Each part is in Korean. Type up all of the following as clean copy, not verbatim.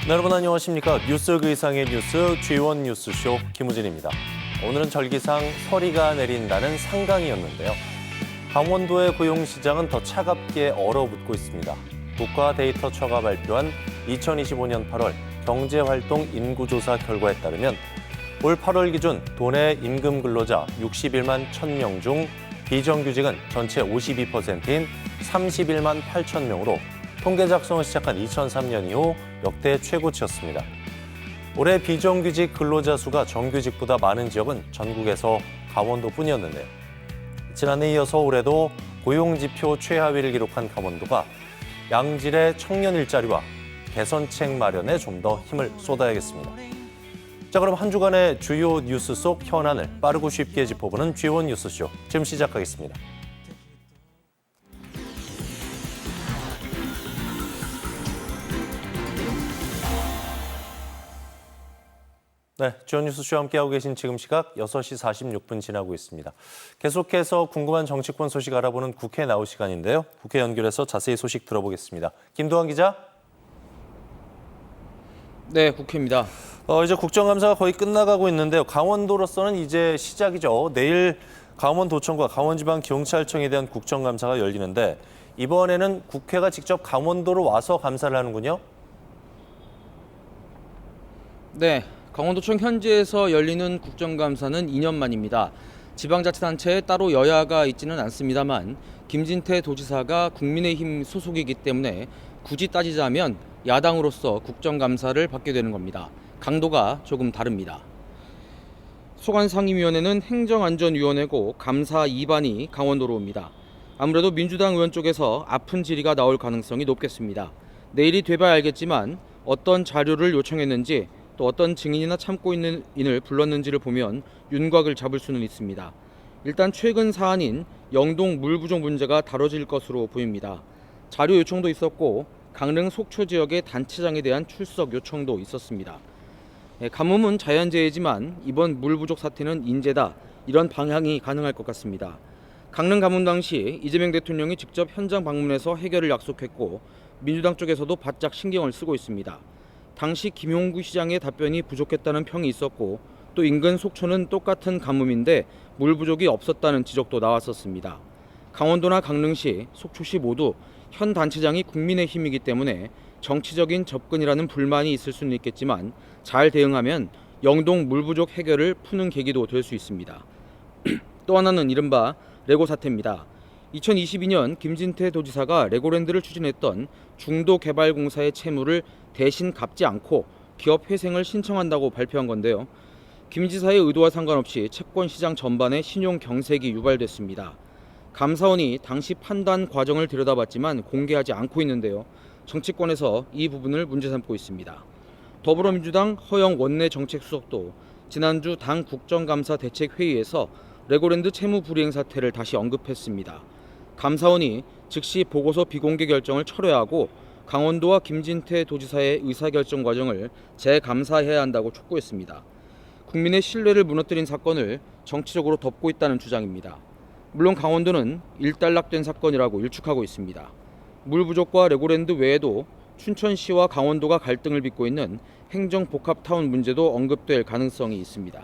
네, 여러분 안녕하십니까. 뉴스 그 이상의 뉴스 G1 뉴스쇼 김우진입니다. 오늘은 절기상 서리가 내린다는 상강이었는데요. 강원도의 고용시장은 더 차갑게 얼어붙고 있습니다. 국가데이터처가 발표한 2025년 8월 경제활동 인구조사 결과에 따르면 올 8월 기준 도내 임금 근로자 61만 1,000명 중 비정규직은 전체 52%인 31만 8천 명으로 통계 작성을 시작한 2003년 이후 역대 최고치였습니다. 올해 비정규직 근로자 수가 정규직보다 많은 지역은 전국에서 강원도뿐이었는데요. 지난해에 이어서 올해도 고용지표 최하위를 기록한 강원도가 양질의 청년 일자리와 개선책 마련에 좀 더 힘을 쏟아야겠습니다. 자, 그럼 한 주간의 주요 뉴스 속 현안을 빠르고 쉽게 짚어보는 G1 뉴스쇼 지금 시작하겠습니다. 네, G1 뉴스쇼와 함께하고 계신 지금 시각 6시 46분 지나고 있습니다. 계속해서 궁금한 정치권 소식 알아보는 국회 나우 시간인데요. 국회 연결해서 자세히 소식 들어보겠습니다. 김도환 기자. 네, 국회입니다. 이제 국정감사가 거의 끝나가고 있는데요. 강원도로서는 이제 시작이죠. 내일 강원도청과 강원지방경찰청에 대한 국정감사가 열리는데 이번에는 국회가 직접 강원도로 와서 감사를 하는군요. 네, 강원도청 현지에서 열리는 국정감사는 2년 만입니다. 지방자치단체에 따로 여야가 있지는 않습니다만 김진태 도지사가 국민의힘 소속이기 때문에 굳이 따지자면 야당으로서 국정감사를 받게 되는 겁니다. 강도가 조금 다릅니다. 소관상임위원회는 행정안전위원회고 감사 2반이 강원도로 옵니다. 아무래도 민주당 의원 쪽에서 아픈 질의가 나올 가능성이 높겠습니다. 내일이 돼봐야 알겠지만 어떤 자료를 요청했는지 또 어떤 증인이나 참고 있는 인을 불렀는지를 보면 윤곽을 잡을 수는 있습니다. 일단 최근 사안인 영동 물 부족 문제가 다뤄질 것으로 보입니다. 자료 요청도 있었고 강릉 속초 지역의 단체장에 대한 출석 요청도 있었습니다. 가뭄은 자연재해지만 이번 물 부족 사태는 인재다, 이런 방향이 가능할 것 같습니다. 강릉 가뭄 당시 이재명 대통령이 직접 현장 방문해서 해결을 약속했고 민주당 쪽에서도 바짝 신경을 쓰고 있습니다. 당시 김용구 시장의 답변이 부족했다는 평이 있었고 또 인근 속초는 똑같은 가뭄인데 물 부족이 없었다는 지적도 나왔었습니다. 강원도나 강릉시, 속초시 모두 현 단체장이 국민의힘이기 때문에 정치적인 접근이라는 불만이 있을 수는 있겠지만 잘 대응하면 영동 물 부족 해결을 푸는 계기도 될 수 있습니다. 또 하나는 이른바 레고 사태입니다. 2022년 김진태 도지사가 레고랜드를 추진했던 중도개발공사의 채무를 대신 갚지 않고 기업 회생을 신청한다고 발표한 건데요. 김 지사의 의도와 상관없이 채권시장 전반에 신용 경색이 유발됐습니다. 감사원이 당시 판단 과정을 들여다봤지만 공개하지 않고 있는데요. 정치권에서 이 부분을 문제 삼고 있습니다. 더불어민주당 허영 원내정책수석도 지난주 당 국정감사 대책회의에서 레고랜드 채무 불이행 사태를 다시 언급했습니다. 감사원이 즉시 보고서 비공개 결정을 철회하고 강원도와 김진태 도지사의 의사결정 과정을 재감사해야 한다고 촉구했습니다. 국민의 신뢰를 무너뜨린 사건을 정치적으로 덮고 있다는 주장입니다. 물론 강원도는 일단락된 사건이라고 일축하고 있습니다. 물 부족과 레고랜드 외에도 춘천시와 강원도가 갈등을 빚고 있는 행정복합타운 문제도 언급될 가능성이 있습니다.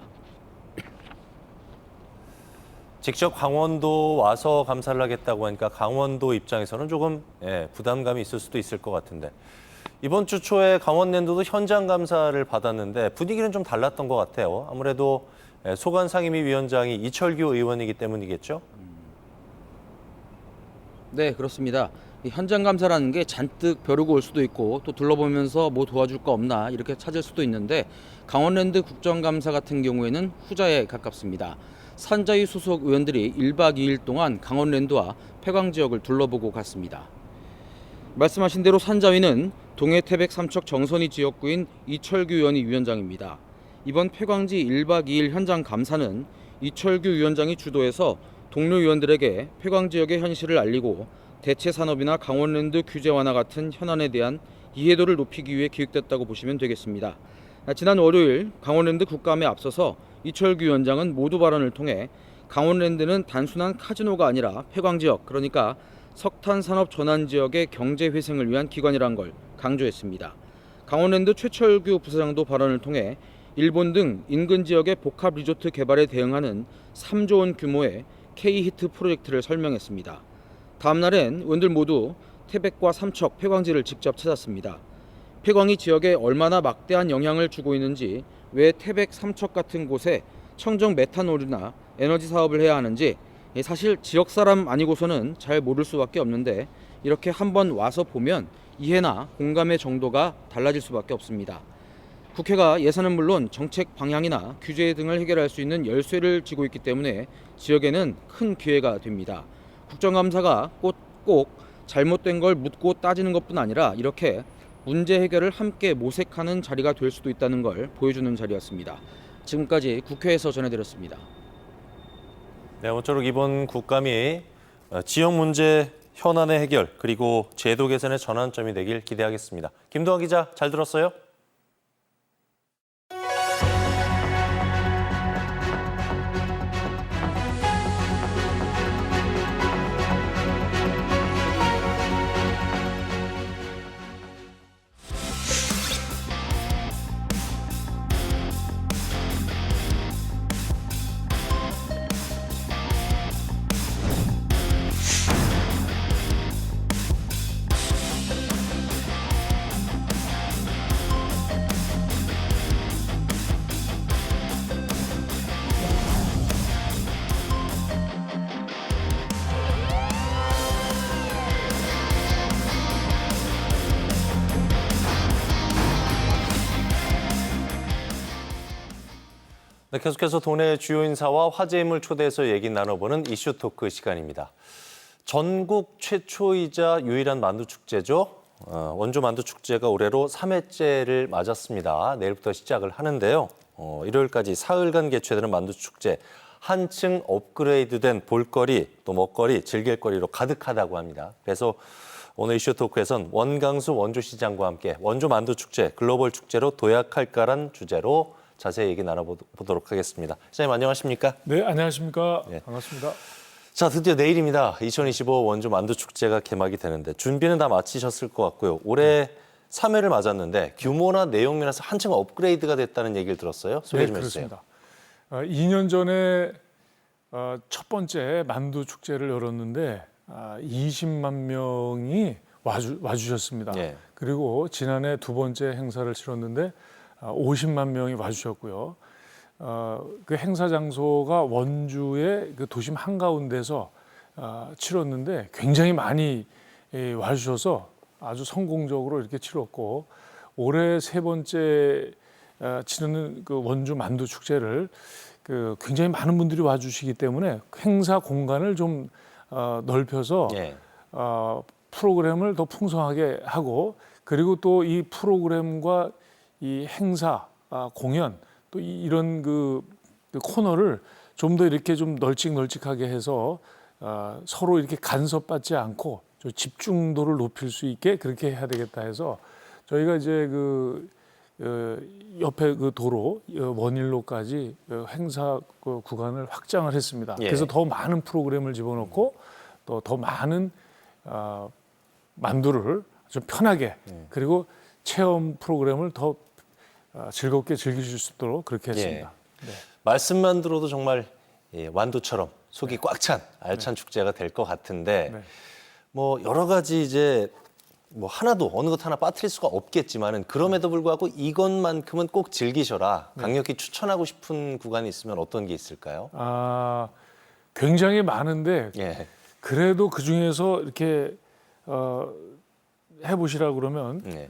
직접 강원도 와서 감사를 하겠다고 하니까 강원도 입장에서는 조금 부담감이 있을 수도 있을 것 같은데 이번 주 초에 강원랜드도 현장 감사를 받았는데 분위기는 좀 달랐던 것 같아요. 아무래도 소관상임위원장이 이철규 의원이기 때문이겠죠? 네, 그렇습니다. 현장 감사라는 게 잔뜩 벼르고 올 수도 있고 또 둘러보면서 뭐 도와줄 거 없나 이렇게 찾을 수도 있는데 강원랜드 국정감사 같은 경우에는 후자에 가깝습니다. 산자위 소속 의원들이 1박 2일 동안 강원랜드와 폐광지역을 둘러보고 갔습니다. 말씀하신 대로 산자위는 동해 태백 삼척 정선이 지역구인 이철규 의원이 위원장입니다. 이번 폐광지 1박 2일 현장 감사는 이철규 위원장이 주도해서 동료 의원들에게 폐광지역의 현실을 알리고 대체 산업이나 강원랜드 규제 완화 같은 현안에 대한 이해도를 높이기 위해 기획됐다고 보시면 되겠습니다. 지난 월요일 강원랜드 국감에 앞서서 이철규 위원장은 모두 발언을 통해 강원랜드는 단순한 카지노가 아니라 폐광지역, 그러니까 석탄산업 전환 지역의 경제 회생을 위한 기관이란 걸 강조했습니다. 강원랜드 최철규 부사장도 발언을 통해 일본 등 인근 지역의 복합 리조트 개발에 대응하는 3조 원 규모의 K-히트 프로젝트를 설명했습니다. 다음 날엔 의원들 모두 태백과 삼척, 폐광지를 직접 찾았습니다. 폐광이 지역에 얼마나 막대한 영향을 주고 있는지, 왜 태백, 삼척 같은 곳에 청정 메탄올이나 에너지 사업을 해야 하는지 사실 지역 사람 아니고서는 잘 모를 수밖에 없는데, 이렇게 한번 와서 보면 이해나 공감의 정도가 달라질 수밖에 없습니다. 국회가 예산은 물론 정책 방향이나 규제 등을 해결할 수 있는 열쇠를 쥐고 있기 때문에 지역에는 큰 기회가 됩니다. 국정감사가 꼭 잘못된 걸 묻고 따지는 것뿐 아니라 이렇게 문제 해결을 함께 모색하는 자리가 될 수도 있다는 걸 보여주는 자리였습니다. 지금까지 국회에서 전해드렸습니다. 네, 모쪼록 이번 국감이 지역 문제 현안의 해결 그리고 제도 개선의 전환점이 되길 기대하겠습니다. 김도환 기자, 잘 들었어요? 네, 계속해서 도내 주요 인사와 화제 인물 초대해서 얘기 나눠보는 이슈 토크 시간입니다. 전국 최초이자 유일한 만두축제죠. 원주 만두축제가 올해로 3회째를 맞았습니다. 내일부터 시작을 하는데요. 일요일까지 사흘간 개최되는 만두축제. 한층 업그레이드된 볼거리, 또 먹거리, 즐길거리로 가득하다고 합니다. 그래서 오늘 이슈 토크에선 원강수 원주시장과 함께 원주 만두축제 글로벌 축제로 도약할까란 주제로 자세히 얘기 나눠보도록 하겠습니다. 시장님 안녕하십니까? 네, 안녕하십니까? 네. 반갑습니다. 자, 드디어 내일입니다. 2025 원주 만두축제가 개막이 되는데 준비는 다 마치셨을 것 같고요. 올해 3회를 맞았는데 규모나 내용 면에서 한층 업그레이드가 됐다는 얘기를 들었어요. 소개 좀 해주세요. 그렇습니다. 2년 전에 첫 번째 만두축제를 열었는데 20만 명이 와주셨습니다. 예. 그리고 지난해 두 번째 행사를 치렀는데 50만 명이 와주셨고요. 그 행사 장소가 원주의 그 도심 한가운데서 치렀는데 굉장히 많이 와주셔서 아주 성공적으로 이렇게 치렀고, 올해 세 번째 치르는 그 원주 만두 축제를 그 굉장히 많은 분들이 와주시기 때문에 행사 공간을 좀 넓혀서 예. 프로그램을 더 풍성하게 하고, 그리고 또 이 프로그램과 이 행사, 공연, 또 이런 그 코너를 좀 더 이렇게 좀 널찍널찍하게 해서 서로 이렇게 간섭받지 않고 좀 집중도를 높일 수 있게 그렇게 해야 되겠다 해서 저희가 이제 그 옆에 그 도로 원일로까지 행사 그 구간을 확장을 했습니다. 예. 그래서 더 많은 프로그램을 집어넣고 또 더 많은 만두를 좀 편하게 그리고 체험 프로그램을 더 즐겁게 즐기실 수 있도록 그렇게 했습니다. 예. 네. 말씀만 들어도 정말 완두처럼 속이 꽉 찬 알찬 축제가 될 것 같은데 네. 뭐 여러 가지 이제 뭐 하나도 어느 것 하나 빠뜨릴 수가 없겠지만은 그럼에도 불구하고 이것만큼은 꼭 즐기셔라 강력히 추천하고 싶은 구간이 있으면 어떤 게 있을까요? 굉장히 많은데 예. 그래도 그 중에서 이렇게 해보시라 그러면 네.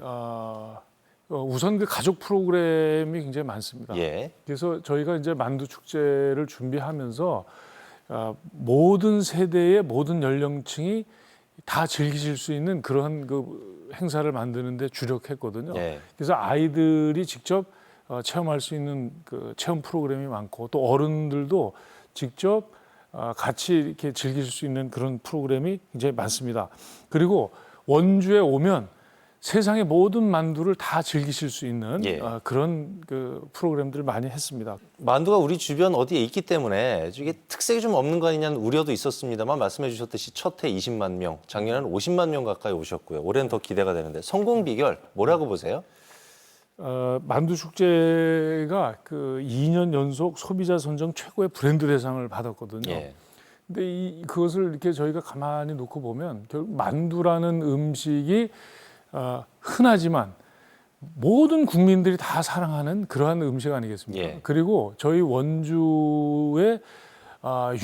우선 그 가족 프로그램이 굉장히 많습니다. 예. 그래서 저희가 이제 만두 축제를 준비하면서 모든 세대의 모든 연령층이 다 즐기실 수 있는 그런 그 행사를 만드는데 주력했거든요. 예. 그래서 아이들이 직접 체험할 수 있는 그 체험 프로그램이 많고, 또 어른들도 직접 같이 이렇게 즐길 수 있는 그런 프로그램이 굉장히 많습니다. 그리고 원주에 오면 세상의 모든 만두를 다 즐기실 수 있는 예. 그런 그 프로그램들을 많이 했습니다. 만두가 우리 주변 어디에 있기 때문에 이게 특색이 좀 없는 거 아니냐는 우려도 있었습니다만 말씀해 주셨듯이 첫 해 20만 명, 작년에는 50만 명 가까이 오셨고요. 올해는 더 기대가 되는데 성공 비결 뭐라고 보세요? 만두 축제가 그 2년 연속 소비자 선정 최고의 브랜드 대상을 받았거든요. 예. 근데 그것을 이렇게 저희가 가만히 놓고 보면 결국 만두라는 음식이 흔하지만 모든 국민들이 다 사랑하는 그러한 음식 아니겠습니까? 예. 그리고 저희 원주에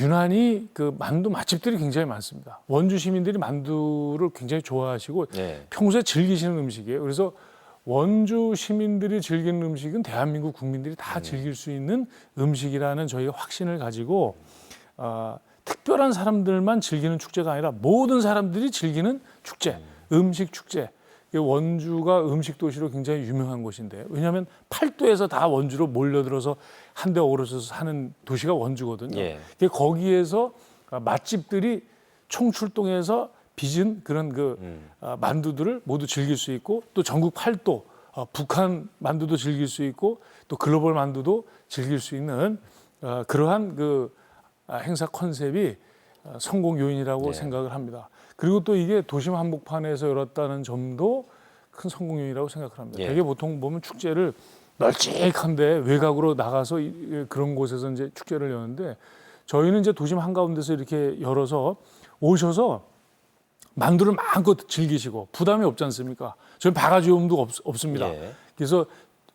유난히 그 만두 맛집들이 굉장히 많습니다. 원주 시민들이 만두를 굉장히 좋아하시고 예. 평소에 즐기시는 음식이에요. 그래서 원주 시민들이 즐기는 음식은 대한민국 국민들이 다 즐길 수 있는 음식이라는 저희가 확신을 가지고 특별한 사람들만 즐기는 축제가 아니라 모든 사람들이 즐기는 축제, 음식 축제. 원주가 음식 도시로 굉장히 유명한 곳인데 왜냐하면 팔도에서 다 원주로 몰려들어서 한데 어우러져서 사는 도시가 원주거든요. 예. 거기에서 맛집들이 총출동해서 빚은 그런 만두들을 모두 즐길 수 있고 또 전국 팔도 북한 만두도 즐길 수 있고 또 글로벌 만두도 즐길 수 있는 그러한 행사 컨셉이 성공 요인이라고 예. 생각을 합니다. 그리고 또 이게 도심 한복판에서 열었다는 점도 큰 성공 요인이라고 생각을 합니다. 예. 되게 보통 보면 축제를 널찍한데 외곽으로 나가서 그런 곳에서 이제 축제를 여는데 저희는 이제 도심 한가운데서 이렇게 열어서 오셔서 만두를 마음껏 즐기시고 부담이 없지 않습니까? 저희 바가지움도 없습니다. 예. 그래서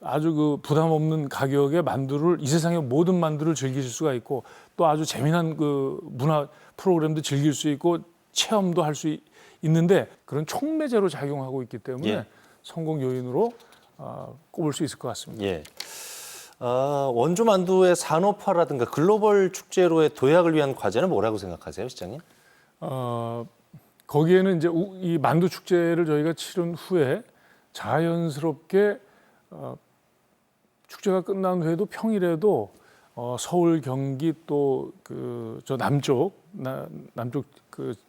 아주 부담 없는 가격에 만두를 이 세상의 모든 만두를 즐기실 수가 있고 또 아주 재미난 문화 프로그램도 즐길 수 있고 체험도 할 수 있는데 그런 촉매제로 작용하고 있기 때문에 예. 성공 요인으로 꼽을 수 있을 것 같습니다. 예. 원주 만두의 산업화라든가 글로벌 축제로의 도약을 위한 과제는 뭐라고 생각하세요, 시장님? 거기에는 이제 이 만두 축제를 저희가 치른 후에 자연스럽게 축제가 끝난 후에도 평일에도 서울, 경기 또 저 남쪽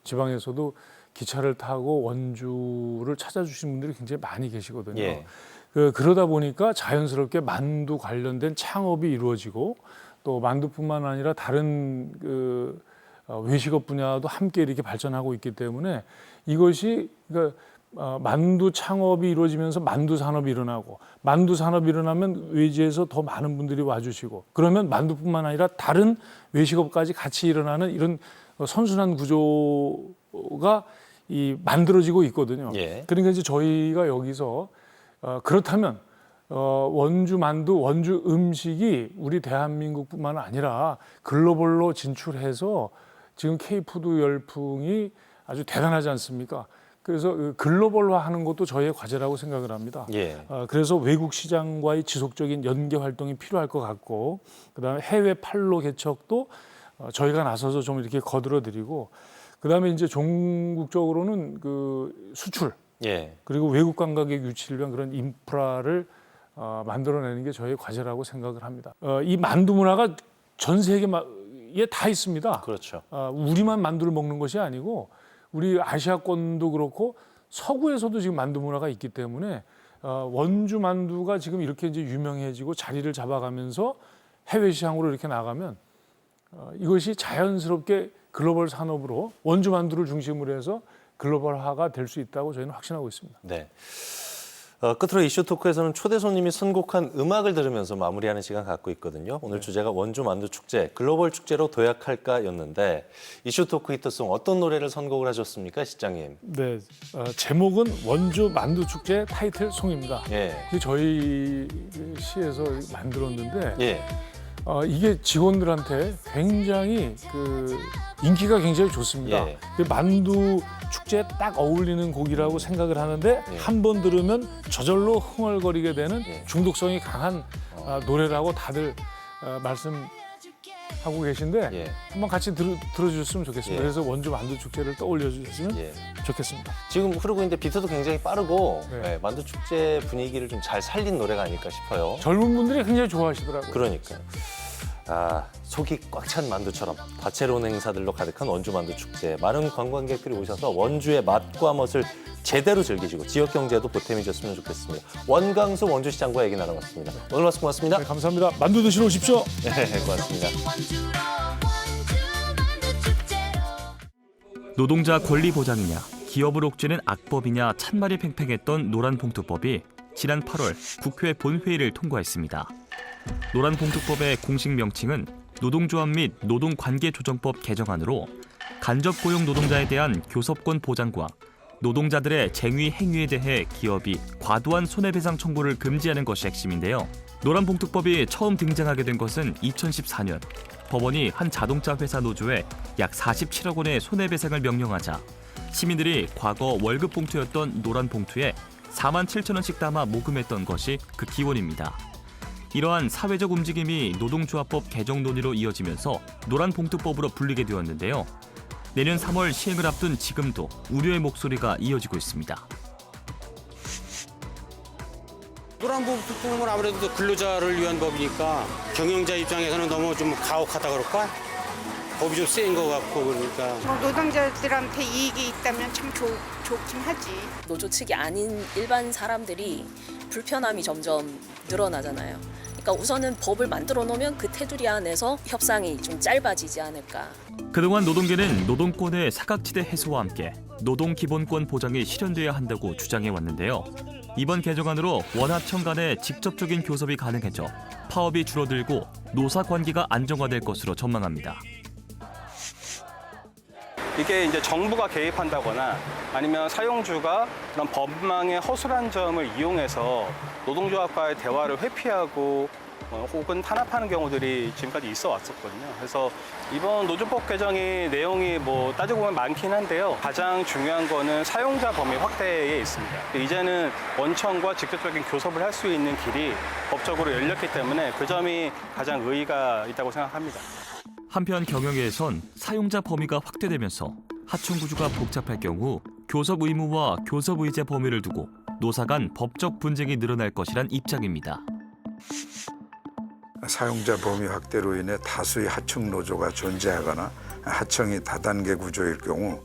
지방에서도 기차를 타고 원주를 찾아주신 분들이 굉장히 많이 계시거든요. 예. 그러다 보니까 자연스럽게 만두 관련된 창업이 이루어지고 또 만두뿐만 아니라 다른 외식업 분야도 함께 이렇게 발전하고 있기 때문에 이것이 만두 창업이 이루어지면서 만두 산업이 일어나고 만두 산업이 일어나면 외지에서 더 많은 분들이 와주시고 그러면 만두뿐만 아니라 다른 외식업까지 같이 일어나는 이런 선순환 구조가 만들어지고 있거든요. 예. 그러니까 이제 저희가 여기서 그렇다면 원주 만두, 원주 음식이 우리 대한민국뿐만 아니라 글로벌로 진출해서 지금 K푸드 열풍이 아주 대단하지 않습니까? 그래서 글로벌화하는 것도 저희의 과제라고 생각을 합니다. 예. 그래서 외국 시장과의 지속적인 연계 활동이 필요할 것 같고, 그다음에 해외 판로 개척도 저희가 나서서 좀 이렇게 거들어드리고, 그다음에 이제 종국적으로는 수출 예. 그리고 외국 관광객 유치를 위한 그런 인프라를 만들어내는 게 저희의 과제라고 생각을 합니다. 이 만두 문화가 전 세계에 다 있습니다. 그렇죠. 우리만 만두를 먹는 것이 아니고 우리 아시아권도 그렇고 서구에서도 지금 만두 문화가 있기 때문에 원주 만두가 지금 이렇게 이제 유명해지고 자리를 잡아가면서 해외 시장으로 이렇게 나가면 이것이 자연스럽게 글로벌 산업으로 원주 만두를 중심으로 해서 글로벌화가 될 수 있다고 저희는 확신하고 있습니다. 네. 끝으로 이슈 토크에서는 초대 손님이 선곡한 음악을 들으면서 마무리하는 시간 갖고 있거든요. 오늘 주제가 원주 만두 축제, 글로벌 축제로 도약할까였는데 이슈 토크 히트송 어떤 노래를 선곡을 하셨습니까, 시장님? 네, 제목은 원주 만두 축제 타이틀 송입니다. 예. 저희 시에서 만들었는데 예. 이게 직원들한테 굉장히 인기가 굉장히 좋습니다. 예. 만두 축제에 딱 어울리는 곡이라고 생각을 하는데 예. 한 번 들으면 저절로 흥얼거리게 되는 예. 중독성이 강한 노래라고 다들 말씀하고 계신데 예. 한번 같이 들어주셨으면 좋겠습니다. 예. 그래서 원주 만두 축제를 떠올려 주셨으면 예. 좋겠습니다. 지금 흐르고 있는데 비트도 굉장히 빠르고 네. 예, 만두 축제 분위기를 좀 잘 살린 노래가 아닐까 싶어요. 젊은 분들이 굉장히 좋아하시더라고요. 그러니까요. 속이 꽉 찬 만두처럼 다채로운 행사들로 가득한 원주 만두 축제. 많은 관광객들이 오셔서 원주의 맛과 멋을 제대로 즐기시고 지역 경제도 보탬이 됐으면 좋겠습니다. 원광수 원주시장과 얘기 나눠봤습니다. 오늘 말씀 고맙습니다. 네, 감사합니다. 만두 드시러 오십시오. 네, 고맙습니다. 노동자 권리 보장이냐, 기업을 옥죄는 악법이냐 찬말이 팽팽했던 노란봉투법이 지난 8월 국회 본회의를 통과했습니다. 노란봉투법의 공식 명칭은 노동조합 및 노동관계조정법 개정안으로 간접고용 노동자에 대한 교섭권 보장과 노동자들의 쟁의 행위에 대해 기업이 과도한 손해배상 청구를 금지하는 것이 핵심인데요. 노란봉투법이 처음 등장하게 된 것은 2014년. 법원이 한 자동차 회사 노조에 약 47억 원의 손해배상을 명령하자 시민들이 과거 월급 봉투였던 노란 봉투에 4만 7천 원씩 담아 모금했던 것이 그 기원입니다. 이러한 사회적 움직임이 노동조합법 개정 논의로 이어지면서 노란봉투법으로 불리게 되었는데요. 내년 3월 시행을 앞둔 지금도 우려의 목소리가 이어지고 있습니다. 노란봉투법은 아무래도 근로자를 위한 법이니까 경영자 입장에서는 너무 좀 가혹하다 그럴까? 법이 좀 센 것 같고 그러니까. 노동자들한테 이익이 있다면 참 좋긴 하지. 노조 측이 아닌 일반 사람들이 불편함이 점점 늘어나잖아요. 그러니까 우선은 법을 만들어 놓으면 그 테두리 안에서 협상이 좀 짧아지지 않을까. 그동안 노동계는 노동권의 사각지대 해소와 함께 노동기본권 보장이 실현돼야 한다고 주장해 왔는데요. 이번 개정안으로 원하청 간의 직접적인 교섭이 가능해져 파업이 줄어들고 노사 관계가 안정화될 것으로 전망합니다. 이게 이제 정부가 개입한다거나 아니면 사용주가 그런 법망의 허술한 점을 이용해서 노동조합과의 대화를 회피하고 혹은 탄압하는 경우들이 지금까지 있어 왔었거든요. 그래서 이번 노조법 개정이 내용이 따지고 보면 많긴 한데요. 가장 중요한 거는 사용자 범위 확대에 있습니다. 이제는 원청과 직접적인 교섭을 할 수 있는 길이 법적으로 열렸기 때문에 그 점이 가장 의의가 있다고 생각합니다. 한편 경영계에선 사용자 범위가 확대되면서 하청 구조가 복잡할 경우 교섭 의무와 교섭 의제 범위를 두고 노사 간 법적 분쟁이 늘어날 것이란 입장입니다. 사용자 범위 확대로 인해 다수의 하청 노조가 존재하거나 하청이 다단계 구조일 경우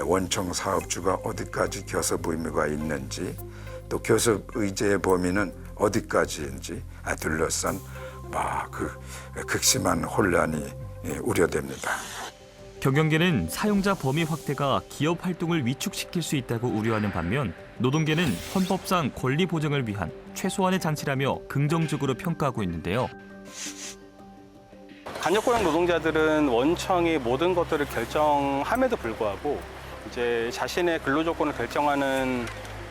원청 사업주가 어디까지 교섭 의무가 있는지 또 교섭 의제의 범위는 어디까지인지 둘러싼 극심한 혼란이 우려됩니다. 경영계는 사용자 범위 확대가 기업 활동을 위축시킬 수 있다고 우려하는 반면 노동계는 헌법상 권리 보장을 위한 최소한의 장치라며 긍정적으로 평가하고 있는데요. 간접고용 노동자들은 원청이 모든 것들을 결정함에도 불구하고 이제 자신의 근로조건을 결정하는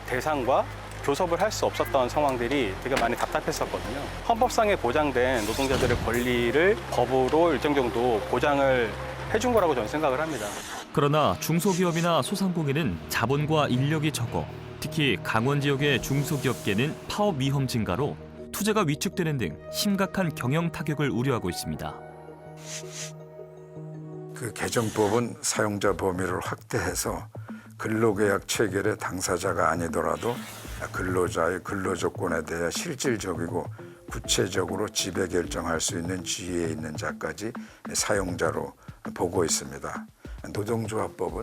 대상과 교섭을 할 수 없었던 상황들이 되게 많이 답답했었거든요. 헌법상에 보장된 노동자들의 권리를 법으로 일정 정도 보장을 해준 거라고 저는 생각을 합니다. 그러나 중소기업이나 소상공인은 자본과 인력이 적어 특히 강원 지역의 중소기업계는 파업 위험 증가로 투자가 위축되는 등 심각한 경영 타격을 우려하고 있습니다. 그 개정법은 사용자 범위를 확대해서 근로계약 체결의 당사자가 아니더라도 근로자의 근로조건에 대해 실질적이고 구체적으로 지배 결정할 수 있는 지위에 있는 자까지 사용자로 보고 있습니다. 노동조합법은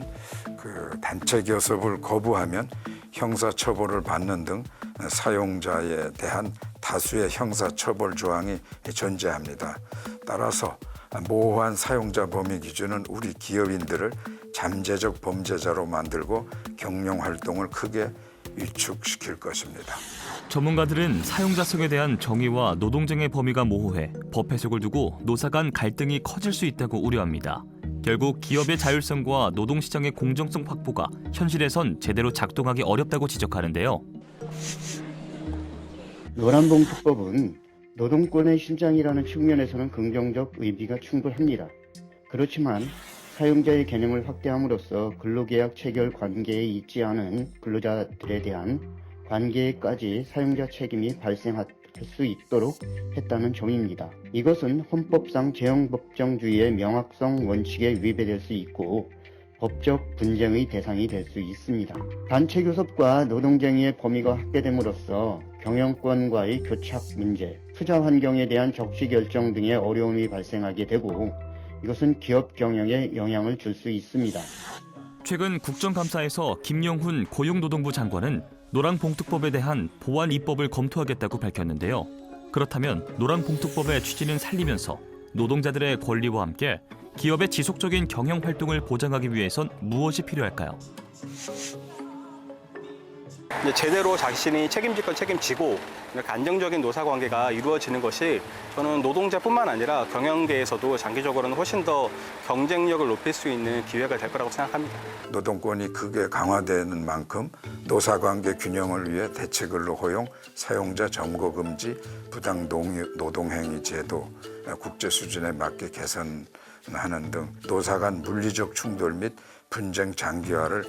그 단체 교섭을 거부하면 형사처벌을 받는 등 사용자에 대한 다수의 형사처벌 조항이 존재합니다. 따라서 모호한 사용자 범위 기준은 우리 기업인들을 잠재적 범죄자로 만들고 경영 활동을 크게 위축시킬 것입니다. 전문가들은 사용자성에 대한 정의와 노동쟁의 범위가 모호해 법 해석을 두고 노사 간 갈등이 커질 수 있다고 우려합니다. 결국 기업의 자율성과 노동시장의 공정성 확보가 현실에선 제대로 작동하기 어렵다고 지적하는데요. 노란봉투법은 노동권의 실장이라는 측면에서는 긍정적 의미가 충분합니다. 그렇지만 사용자의 개념을 확대함으로써 근로계약 체결 관계에 있지 않은 근로자들에 대한 관계에까지 사용자 책임이 발생할 수 있도록 했다는 점입니다. 이것은 헌법상 재형법정주의의 명확성 원칙에 위배될 수 있고 법적 분쟁의 대상이 될 수 있습니다. 단체 교섭과 노동쟁의의 범위가 확대됨으로써 경영권과의 교착 문제, 투자 환경에 대한 적시 결정 등의 어려움이 발생하게 되고 이것은 기업 경영에 영향을 줄 수 있습니다. 최근 국정감사에서 김영훈 고용노동부 장관은 노란봉투법에 대한 보완 입법을 검토하겠다고 밝혔는데요. 그렇다면 노란봉투법의 취지는 살리면서 노동자들의 권리와 함께 기업의 지속적인 경영 활동을 보장하기 위해선 무엇이 필요할까요? 이제 제대로 자신이 책임질 건 책임지고 이렇게 안정적인 노사 관계가 이루어지는 것이 저는 노동자뿐만 아니라 경영계에서도 장기적으로는 훨씬 더 경쟁력을 높일 수 있는 기회가 될 거라고 생각합니다. 노동권이 크게 강화되는 만큼 노사관계 균형을 위해 대체근로 허용, 사용자 점거 금지, 부당 노동행위 제도, 국제 수준에 맞게 개선하는 등 노사 간 물리적 충돌 및 분쟁 장기화를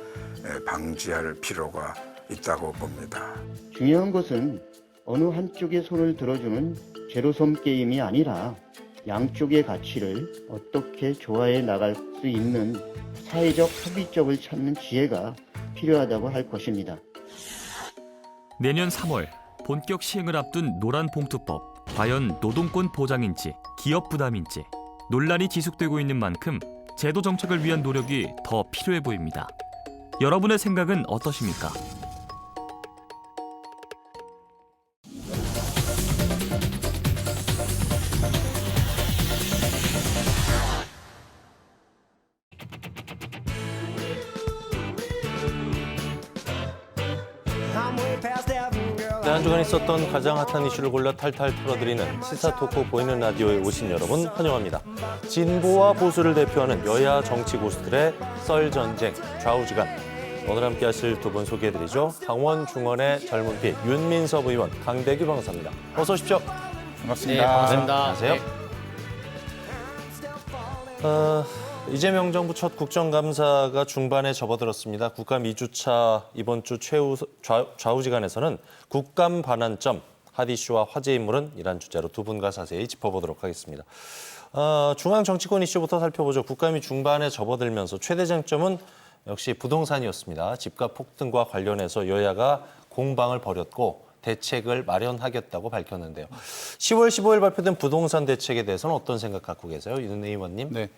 방지할 필요가 있다고 봅니다. 중요한 것은 어느 한쪽의 손을 들어주는 제로섬 게임이 아니라 양쪽의 가치를 어떻게 조화해 나갈 수 있는 사회적 합의점을 찾는 지혜가 필요하다고 할 것입니다. 내년 3월 본격 시행을 앞둔 노란봉투법. 과연 노동권 보장인지 기업 부담인지 논란이 지속되고 있는 만큼 제도 정책을 위한 노력이 더 필요해 보입니다. 여러분의 생각은 어떠십니까? 한 주간 있었던 가장 핫한 이슈를 골라 탈탈 털어드리는 시사토크 보이는 라디오에 오신 여러분 환영합니다. 진보와 보수를 대표하는 여야 정치 고수들의 썰전쟁, 좌우지간. 오늘 함께 하실 두 분 소개해드리죠. 강원중원의 젊은 피 윤민섭 의원, 강대규 방사입니다. 어서 오십시오. 반갑습니다. 네, 반갑습니다. 안녕하세요. 이재명 정부 첫 국정감사가 중반에 접어들었습니다. 국감 2주차 이번 주 좌우지간에서는 국감 반환점, 핫 이슈와 화제 인물은 이란 주제로 두 분과 자세히 짚어보도록 하겠습니다. 중앙 정치권 이슈부터 살펴보죠. 국감이 중반에 접어들면서 최대 쟁점은 역시 부동산이었습니다. 집값 폭등과 관련해서 여야가 공방을 벌였고 대책을 마련하겠다고 밝혔는데요. 10월 15일 발표된 부동산 대책에 대해서는 어떤 생각 갖고 계세요? 윤 의원님. 네,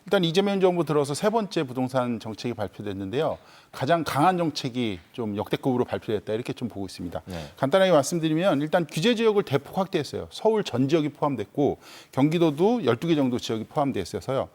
일단 이재명 정부 들어서 세 번째 부동산 정책이 발표됐는데요. 가장 강한 정책이 좀 역대급으로 발표됐다 이렇게 좀 보고 있습니다. 네. 간단하게 말씀드리면 일단 규제 지역을 대폭 확대했어요. 서울 전 지역이 포함됐고 경기도도 12개 정도 지역이 포함돼 있어서요.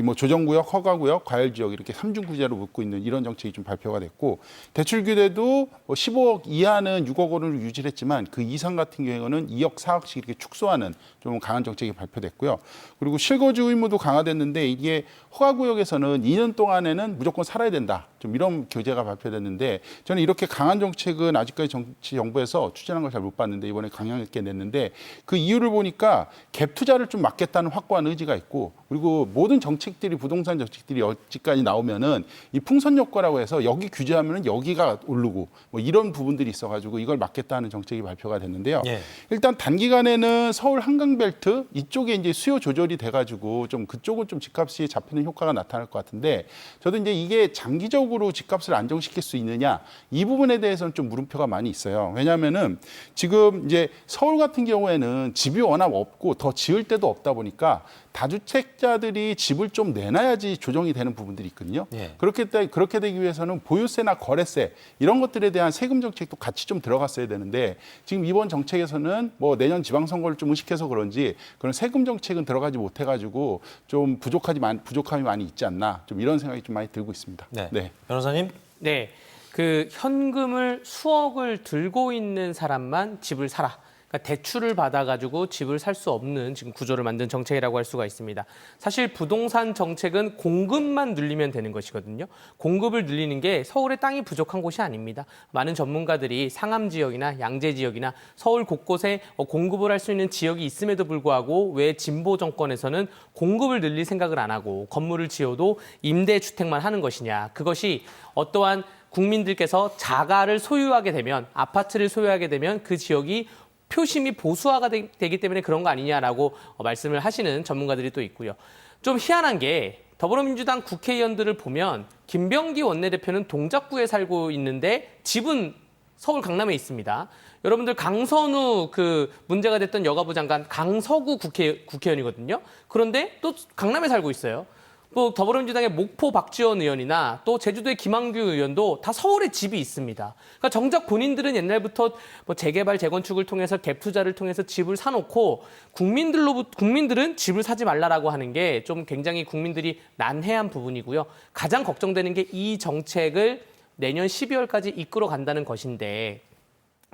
뭐 조정구역, 허가구역, 과열지역 이렇게 3중 구제로 묶고 있는 이런 정책이 좀 발표가 됐고 대출 규제도 뭐 15억 이하는 6억 원을 유지했지만 그 이상 같은 경우는 2억, 4억씩 이렇게 축소하는 좀 강한 정책이 발표됐고요. 그리고 실거주 의무도 강화됐는데 이게 허가구역에서는 2년 동안에는 무조건 살아야 된다. 좀 이런 규제가 발표됐는데 저는 이렇게 강한 정책은 아직까지 정부에서 추진한 걸 잘 못 봤는데 이번에 강력 있게 냈는데 그 이유를 보니까 갭 투자를 좀 막겠다는 확고한 의지가 있고 그리고 모든 정책들이 부동산 정책들이 여기까지 나오면은 이 풍선 효과라고 해서 여기 규제하면은 여기가 오르고 뭐 이런 부분들이 있어가지고 이걸 막겠다는 정책이 발표가 됐는데요. 예. 일단 단기간에는 서울 한강벨트 이쪽에 이제 수요 조절이 돼가지고 좀 그쪽은 좀 집값이 잡히는 효과가 나타날 것 같은데 저도 이제 이게 장기적으로 집값을 안정시킬 수 있느냐 이 부분에 대해서는 좀 물음표가 많이 있어요. 왜냐하면은 지금 이제 서울 같은 경우에는 집이 워낙 없고 더 지을 데도 없다 보니까 다주택자들이 집을 좀 내놔야지 조정이 되는 부분들이 있거든요. 예. 그렇게 되기 위해서는 보유세나 거래세 이런 것들에 대한 세금 정책도 같이 좀 들어갔어야 되는데 지금 이번 정책에서는 뭐 내년 지방선거를 좀 의식해서 그런지 그런 세금 정책은 들어가지 못해가지고 좀 부족함이 많이 있지 않나 좀 이런 생각이 좀 많이 들고 있습니다. 네. 네. 변호사님. 네, 그 현금을 수억을 들고 있는 사람만 집을 사라. 그러니까 대출을 받아가지고 집을 살 수 없는 지금 구조를 만든 정책이라고 할 수가 있습니다. 사실 부동산 정책은 공급만 늘리면 되는 것이거든요. 공급을 늘리는 게 서울의 땅이 부족한 곳이 아닙니다. 많은 전문가들이 상암 지역이나 양재 지역이나 서울 곳곳에 공급을 할 수 있는 지역이 있음에도 불구하고 왜 진보 정권에서는 공급을 늘릴 생각을 안 하고 건물을 지어도 임대주택만 하는 것이냐. 그것이 어떠한 국민들께서 자가를 소유하게 되면 아파트를 소유하게 되면 그 지역이 표심이 보수화가 되기 때문에 그런 거 아니냐라고 말씀을 하시는 전문가들이 또 있고요. 좀 희한한 게 더불어민주당 국회의원들을 보면 김병기 원내대표는 동작구에 살고 있는데 집은 서울 강남에 있습니다. 여러분들 강선우 그 문제가 됐던 여가부 장관 강서구 국회의원이거든요. 그런데 또 강남에 살고 있어요. 또 더불어민주당의 목포 박지원 의원이나 또 제주도의 김한규 의원도 다 서울에 집이 있습니다. 그러니까 정작 본인들은 옛날부터 뭐 재개발, 재건축을 통해서 갭 투자를 통해서 집을 사놓고 국민들은 집을 사지 말라라고 하는 게 좀 굉장히 국민들이 난해한 부분이고요. 가장 걱정되는 게 이 정책을 내년 12월까지 이끌어 간다는 것인데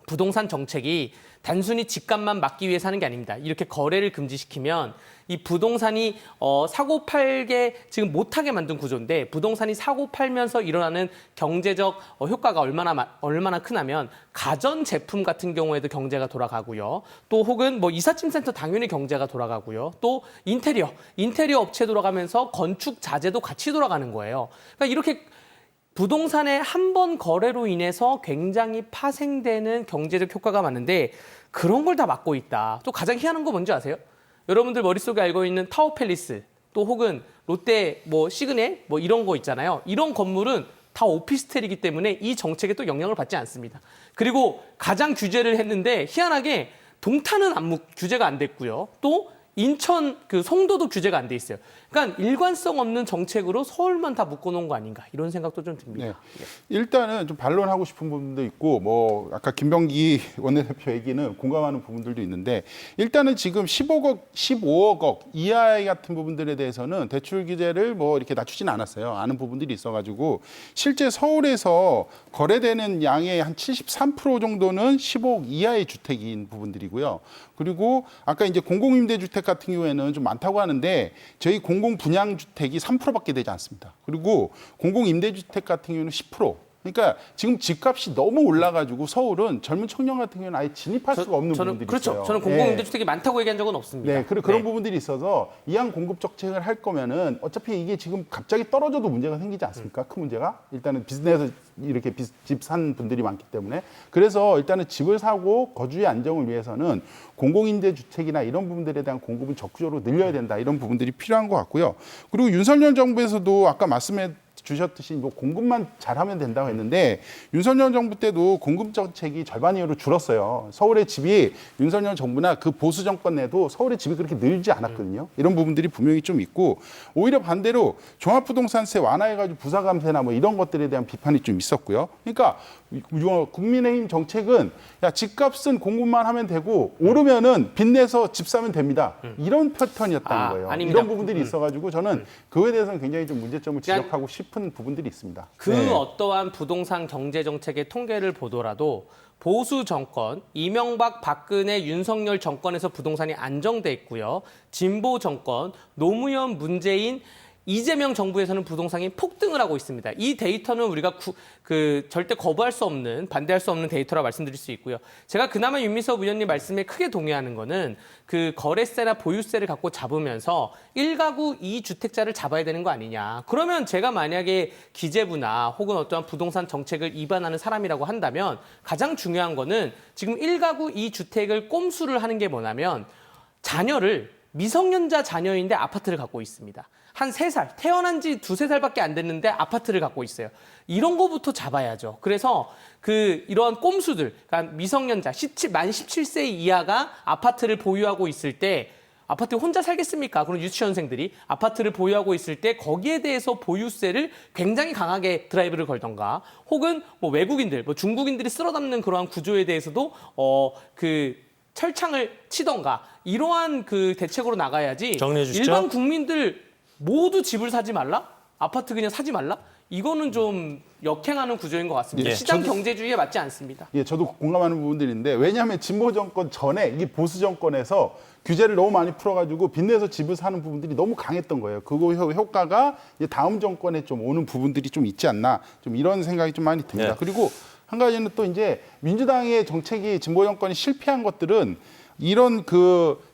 부동산 정책이 단순히 집값만 막기 위해서 하는 게 아닙니다. 이렇게 거래를 금지시키면 이 부동산이 사고 팔게 지금 못하게 만든 구조인데 부동산이 사고 팔면서 일어나는 경제적 효과가 얼마나 크냐면 가전 제품 같은 경우에도 경제가 돌아가고요. 또 혹은 뭐 이삿짐 센터 당연히 경제가 돌아가고요. 또 인테리어 업체 돌아가면서 건축 자재도 같이 돌아가는 거예요. 그러니까 이렇게 부동산의 한 번 거래로 인해서 굉장히 파생되는 경제적 효과가 많은데 그런 걸 다 막고 있다. 또 가장 희한한 거 뭔지 아세요? 여러분들 머릿속에 알고 있는 타워팰리스 또 혹은 롯데 뭐 시그널 뭐 이런 거 있잖아요. 이런 건물은 다 오피스텔이기 때문에 이 정책에 또 영향을 받지 않습니다. 그리고 가장 규제를 했는데 희한하게 동탄은 규제가 안 됐고요. 또 인천 그 송도도 규제가 안 돼 있어요. 그러니까 일관성 없는 정책으로 서울만 다 묶어놓은 거 아닌가 이런 생각도 좀 듭니다. 네. 일단은 좀 반론하고 싶은 부분도 있고 뭐 아까 김병기 원내대표 얘기는 공감하는 부분들도 있는데 일단은 지금 15억 이하 같은 부분들에 대해서는 대출 규제를 뭐 이렇게 낮추지는 않았어요. 아는 부분들이 있어가지고 실제 서울에서 거래되는 양의 한 73% 정도는 15억 이하의 주택인 부분들이고요. 그리고 아까 이제 공공임대주택 같은 경우에는 좀 많다고 하는데 저희 공공분양주택이 3%밖에 되지 않습니다. 그리고 공공임대주택 같은 경우는 10%. 그러니까 지금 집값이 너무 올라가지고 서울은 젊은 청년 같은 경우는 아예 진입할 수가 없는 부분들이 그렇죠. 있어요. 저는 공공임대주택이 많다고 얘기한 적은 없습니다. 네, 그런 부분들이 있어서 이항 공급 정책을 할 거면은 어차피 이게 지금 갑자기 떨어져도 문제가 생기지 않습니까? 큰 문제가 일단은 비즈니스 이렇게 집 산 분들이 많기 때문에 그래서 일단은 집을 사고 거주의 안정을 위해서는 공공임대주택이나 이런 부분들에 대한 공급은 적극적으로 늘려야 된다 이런 부분들이 필요한 것 같고요. 그리고 윤석열 정부에서도 아까 말씀해 주셨듯이 뭐 공급만 잘하면 된다고 했는데 윤석열 정부 때도 공급 정책이 절반 이하로 줄었어요. 서울의 집이 윤석열 정부나 그 보수 정권 내도 서울의 집이 그렇게 늘지 않았거든요. 이런 부분들이 분명히 좀 있고 오히려 반대로 종합부동산세 완화해가지고 부사 감세나 뭐 이런 것들에 대한 비판이 좀 있었고요. 그러니까 국민의힘 정책은 야 집값은 공급만 하면 되고 오르면은 빚내서 집 사면 됩니다. 이런 패턴이었다는 거예요. 아닙니다. 이런 부분들이 있어가지고 저는 그거에 대해서는 굉장히 좀 문제점을 지적하고 싶은 부분들이 있습니다. 그 어떠한 부동산 경제 정책의 통계를 보더라도 보수 정권, 이명박, 박근혜, 윤석열 정권에서 부동산이 안정돼 있고요. 진보 정권, 노무현, 문재인, 이재명 정부에서는 부동산이 폭등을 하고 있습니다. 이 데이터는 우리가 절대 거부할 수 없는, 반대할 수 없는 데이터라 말씀드릴 수 있고요. 제가 그나마 윤미섭 의원님 말씀에 크게 동의하는 거는 그 거래세나 보유세를 갖고 잡으면서 1가구 2주택자를 잡아야 되는 거 아니냐. 그러면 제가 만약에 기재부나 혹은 어떠한 부동산 정책을 위반하는 사람이라고 한다면 가장 중요한 거는 지금 1가구 2주택을 꼼수를 하는 게 뭐냐면 자녀를 미성년자 자녀인데 아파트를 갖고 있습니다. 한 3살, 태어난 지 2~3살밖에 안 됐는데 아파트를 갖고 있어요. 이런 거부터 잡아야죠. 그래서 이러한 꼼수들, 그러니까 미성년자, 만 17세 이하가 아파트를 보유하고 있을 때 아파트에 혼자 살겠습니까? 그런 유치원생들이 아파트를 보유하고 있을 때 거기에 대해서 보유세를 굉장히 강하게 드라이브를 걸던가 혹은 뭐 외국인들, 뭐 중국인들이 쓸어담는 그러한 구조에 대해서도 철창을 치던가 이러한 대책으로 나가야지 정리해 주시죠. 일반 국민들 모두 집을 사지 말라? 아파트 그냥 사지 말라? 이거는 좀 역행하는 구조인 것 같습니다. 예, 시장 경제주의에 맞지 않습니다. 예, 저도 공감하는 부분들인데 왜냐하면 진보 정권 전에 이게 보수 정권에서 규제를 너무 많이 풀어가지고 빚내서 집을 사는 부분들이 너무 강했던 거예요. 그거 효과가 이제 다음 정권에 좀 오는 부분들이 좀 있지 않나 좀 이런 생각이 좀 많이 듭니다. 네. 그리고 한 가지는 또 이제 민주당의 정책이 진보 정권이 실패한 것들은 이런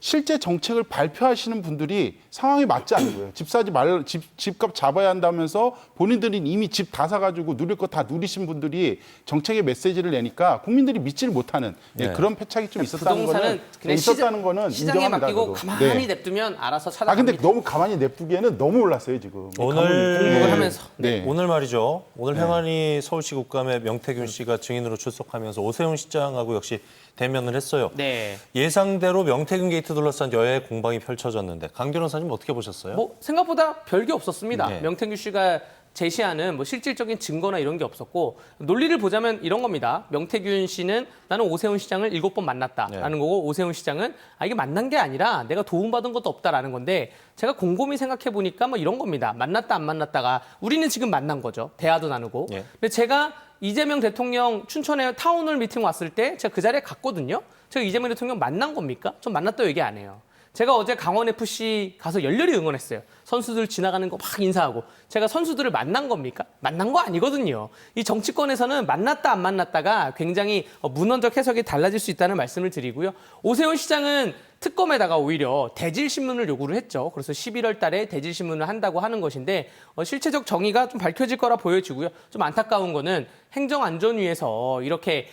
실제 정책을 발표하시는 분들이 상황에 맞지 않는 거예요. 집 사지 말라, 집값 잡아야 한다면서 본인들이 이미 집 다 사가지고 누릴 거 다 누리신 분들이 정책의 메시지를 내니까 국민들이 믿지를 못하는 그런 패착이 좀 있었다는 부동산은 그냥 시장에 인정합니다. 맡기고 저도. 가만히 냅두면 알아서 찾아갑니다. 근데 너무 가만히 냅두기에는 너무 올랐어요 지금. 오늘 하면서. 오늘 말이죠. 오늘 행안위 서울시 국감에 명태균 씨가 증인으로 출석하면서 오세훈 시장하고 역시 대면을 했어요. 네. 예상대로 명태균 게이트 둘러싼 여야의 공방이 펼쳐졌는데 강 변호사님 어떻게 보셨어요? 뭐 생각보다 별게 없었습니다. 네. 명태균 씨가 제시하는 뭐 실질적인 증거나 이런 게 없었고 논리를 보자면 이런 겁니다. 명태균 씨는 나는 오세훈 시장을 7번 만났다라는 거고 오세훈 시장은 이게 만난 게 아니라 내가 도움받은 것도 없다라는 건데 제가 곰곰이 생각해 보니까 뭐 이런 겁니다. 만났다 안 만났다가 우리는 지금 만난 거죠. 대화도 나누고. 근데 제가 이재명 대통령 춘천에 타운홀 미팅 왔을 때 제가 그 자리에 갔거든요. 제가 이재명 대통령 만난 겁니까? 전 만났다고 얘기 안 해요. 제가 어제 강원FC 가서 열렬히 응원했어요. 선수들 지나가는 거 막 인사하고. 제가 선수들을 만난 겁니까? 만난 거 아니거든요. 이 정치권에서는 만났다 안 만났다가 굉장히 문헌적 해석이 달라질 수 있다는 말씀을 드리고요. 오세훈 시장은 특검에다가 오히려 대질신문을 요구를 했죠. 그래서 11월 달에 대질신문을 한다고 하는 것인데 실체적 정의가 좀 밝혀질 거라 보여지고요. 좀 안타까운 거는 행정안전위에서 이렇게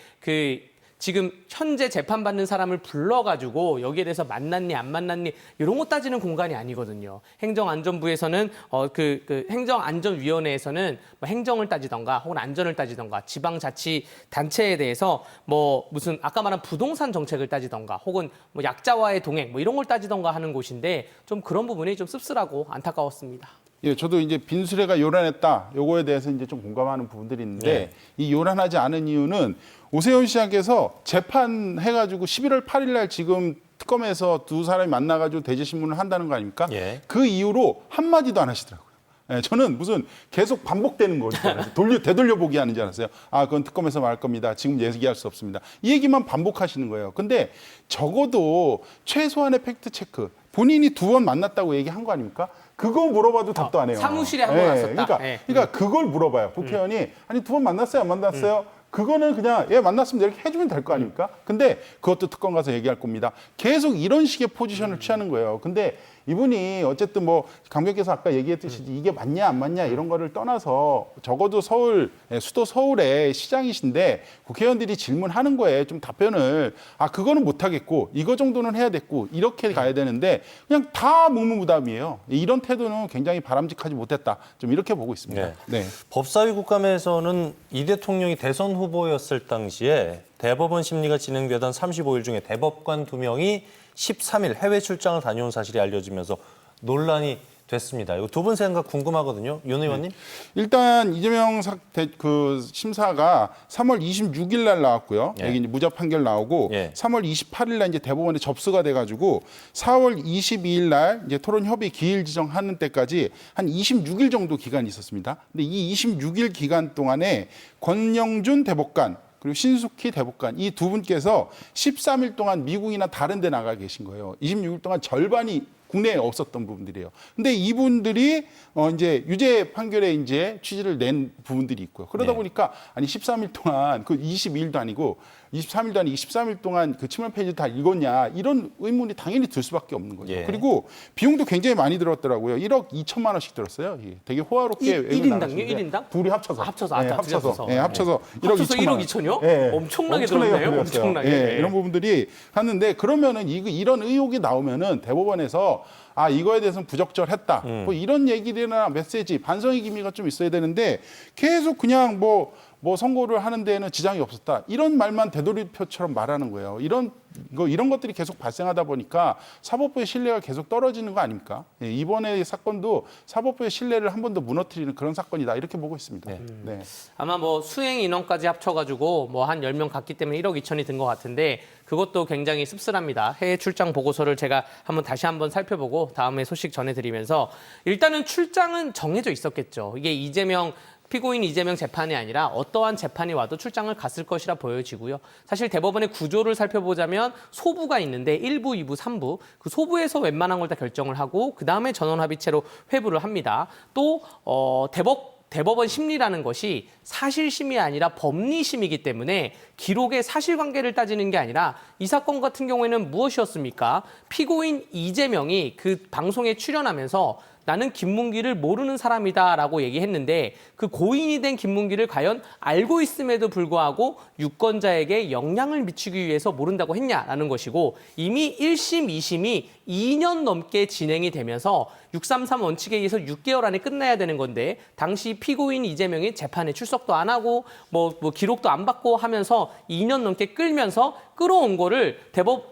지금 현재 재판받는 사람을 불러가지고 여기에 대해서 만났니 안 만났니 이런 거 따지는 공간이 아니거든요. 행정안전부에서는 행정안전위원회에서는 뭐 행정을 따지던가 혹은 안전을 따지던가 지방자치단체에 대해서 뭐 무슨 아까 말한 부동산 정책을 따지던가 혹은 뭐 약자와의 동행 뭐 이런 걸 따지던가 하는 곳인데 좀 그런 부분이 좀 씁쓸하고 안타까웠습니다. 예, 저도 이제 빈수레가 요란했다. 요거에 대해서 이제 좀 공감하는 부분들이 있는데 이 요란하지 않은 이유는 오세훈 시장께서 재판해가지고 11월 8일 날 지금 특검에서 두 사람이 만나가지고 대질신문을 한다는 거 아닙니까? 그 이후로 한마디도 안 하시더라고요. 예, 저는 무슨 계속 반복되는 거지 되돌려보기 하는 줄 알았어요. 그건 특검에서 말할 겁니다. 지금 얘기할 수 없습니다. 이 얘기만 반복하시는 거예요. 근데 적어도 최소한의 팩트 체크. 본인이 2번 만났다고 얘기한 거 아닙니까? 그거 물어봐도 답도 안 해요. 사무실에 한 번 왔었다. 그러니까 그걸 물어봐요. 국회의원이 아니 2번 만났어요, 안 만났어요? 그거는 그냥 만났습니다 이렇게 해주면 될 거 아닙니까? 근데 그것도 특검 가서 얘기할 겁니다. 계속 이런 식의 포지션을 취하는 거예요. 근데 이분이 어쨌든 뭐 강변께서 아까 얘기했듯이 이게 맞냐 안 맞냐 이런 거를 떠나서 적어도 수도 서울의 시장이신데 국회의원들이 질문하는 거에 좀 답변을 그거는 못하겠고 이거 정도는 해야 됐고 이렇게 가야 되는데 그냥 다 묵묵부답이에요. 이런 태도는 굉장히 바람직하지 못했다. 좀 이렇게 보고 있습니다. 네. 법사위 국감에서는 이 대통령이 대선 후보였을 당시에 대법원 심리가 진행되던 35일 중에 대법관 2명이 13일 해외 출장을 다녀온 사실이 알려지면서 논란이 됐습니다. 이거 두 분 생각 궁금하거든요. 윤 의원님. 일단 이재명 심사가 3월 26일 날 나왔고요. 여기 이제 무죄 판결 나오고 3월 28일 날 이제 대법원에 접수가 돼가지고 4월 22일 날 이제 토론 협의 기일 지정하는 때까지 한 26일 정도 기간이 있었습니다. 근데 이 26일 기간 동안에 권영준 대법관 그리고 신숙희 대법관 이 두 분께서 13일 동안 미국이나 다른 데 나가 계신 거예요. 26일 동안 절반이 국내에 없었던 부분들이에요. 근데 이분들이 이제 유죄 판결에 이제 취지를 낸 부분들이 있고요. 그러다 보니까 아니 13일 동안 그 22일도 아니고 23일도 아니고 13일 동안 그 친문 페이지 다 읽었냐 이런 의문이 당연히 들 수밖에 없는 거죠. 그리고 비용도 굉장히 많이 들었더라고요. 1억 2천만 원씩 들었어요. 되게 호화롭게 1인당요? 1인당? 둘이 합쳐서. 합쳐서 1억 2천요? 네. 엄청나게 들었네요. 엄청나게. 이런 부분들이 하는데 그러면은 이런 의혹이 나오면은 대법원에서 이거에 대해서는 부적절했다. 뭐 이런 얘기나 메시지, 반성의 기미가 좀 있어야 되는데 계속 그냥 뭐 선고를 하는 데에는 지장이 없었다. 이런 말만 되돌이표처럼 말하는 거예요. 이런 것들이 계속 발생하다 보니까 사법부의 신뢰가 계속 떨어지는 거 아닙니까? 이번의 사건도 사법부의 신뢰를 한 번 더 무너뜨리는 그런 사건이다. 이렇게 보고 있습니다. 네. 아마 뭐 수행 인원까지 합쳐가지고 뭐 한 10명 갔기 때문에 1억 2천이 든 것 같은데 그것도 굉장히 씁쓸합니다. 해외 출장 보고서를 제가 다시 한번 살펴보고 다음에 소식 전해드리면서 일단은 출장은 정해져 있었겠죠. 이게 피고인 이재명 재판이 아니라 어떠한 재판이 와도 출장을 갔을 것이라 보여지고요. 사실 대법원의 구조를 살펴보자면 소부가 있는데 1부, 2부, 3부 그 소부에서 웬만한 걸 다 결정을 하고 그다음에 전원합의체로 회부를 합니다. 또 대법원 심리라는 것이 사실심이 아니라 법리심이기 때문에 기록의 사실관계를 따지는 게 아니라 이 사건 같은 경우에는 무엇이었습니까? 피고인 이재명이 그 방송에 출연하면서 나는 김문기를 모르는 사람이다라고 얘기했는데 그 고인이 된 김문기를 과연 알고 있음에도 불구하고 유권자에게 영향을 미치기 위해서 모른다고 했냐라는 것이고 이미 1심, 2심이 2년 넘게 진행이 되면서 633 원칙에 의해서 6개월 안에 끝나야 되는 건데 당시 피고인 이재명이 재판에 출석도 안 하고 뭐 기록도 안 받고 하면서 2년 넘게 끌면서 끌어온 거를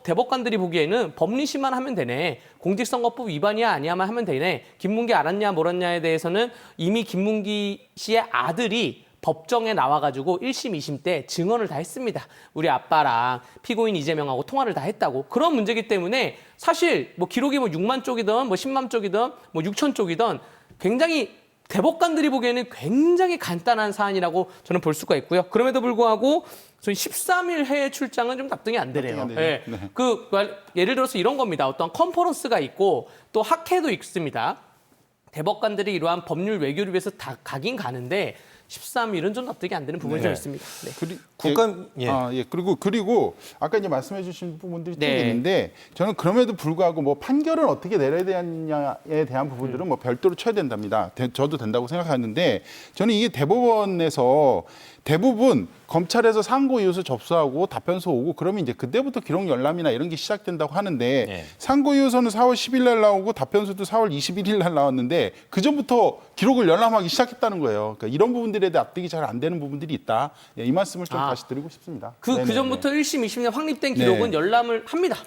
대법관들이 보기에는 법리심만 하면 되네. 공직선거법 위반이야 아니야만 하면 되네. 김문기 알았냐 몰랐냐에 대해서는 이미 김문기 씨의 아들이 법정에 나와가지고 1심, 2심 때 증언을 다 했습니다. 우리 아빠랑 피고인 이재명하고 통화를 다 했다고. 그런 문제이기 때문에 사실 뭐 기록이 뭐 6만 쪽이든 뭐 10만 쪽이든 뭐 6천 쪽이든 굉장히 대법관들이 보기에는 굉장히 간단한 사안이라고 저는 볼 수가 있고요. 그럼에도 불구하고 저희 13일 해외 출장은 좀 납득이 안 되네요. 네. 네. 예를 들어서 이런 겁니다. 어떤 컨퍼런스가 있고 또 학회도 있습니다. 대법관들이 이러한 법률 외교를 위해서 다 가긴 가는데 13일은 좀 납득이 안 되는 부분이 좀 있습니다. 네. 그리고 아까 이제 말씀해주신 부분들이 또 네. 있는데 저는 그럼에도 불구하고 뭐 판결을 어떻게 내려야 되느냐에 대한 부분들은 뭐 별도로 쳐야 된답니다. 저도 된다고 생각하는데 저는 이게 대법원에서 대부분 검찰에서 상고 이유서 접수하고 답변서 오고 그러면 이제 그때부터 기록 열람이나 이런 게 시작된다고 하는데 네. 상고 이유서는 4월 10일 날 나오고 답변서도 4월 21일 날 나왔는데 그 전부터 기록을 열람하기 시작했다는 거예요. 그러니까 이런 부분들에 대해 납득이 잘 안 되는 부분들이 있다. 이 말씀을 좀 다시 드리고 싶습니다. 그 전부터 1심, 2심에 확립된 기록은 열람을 합니다.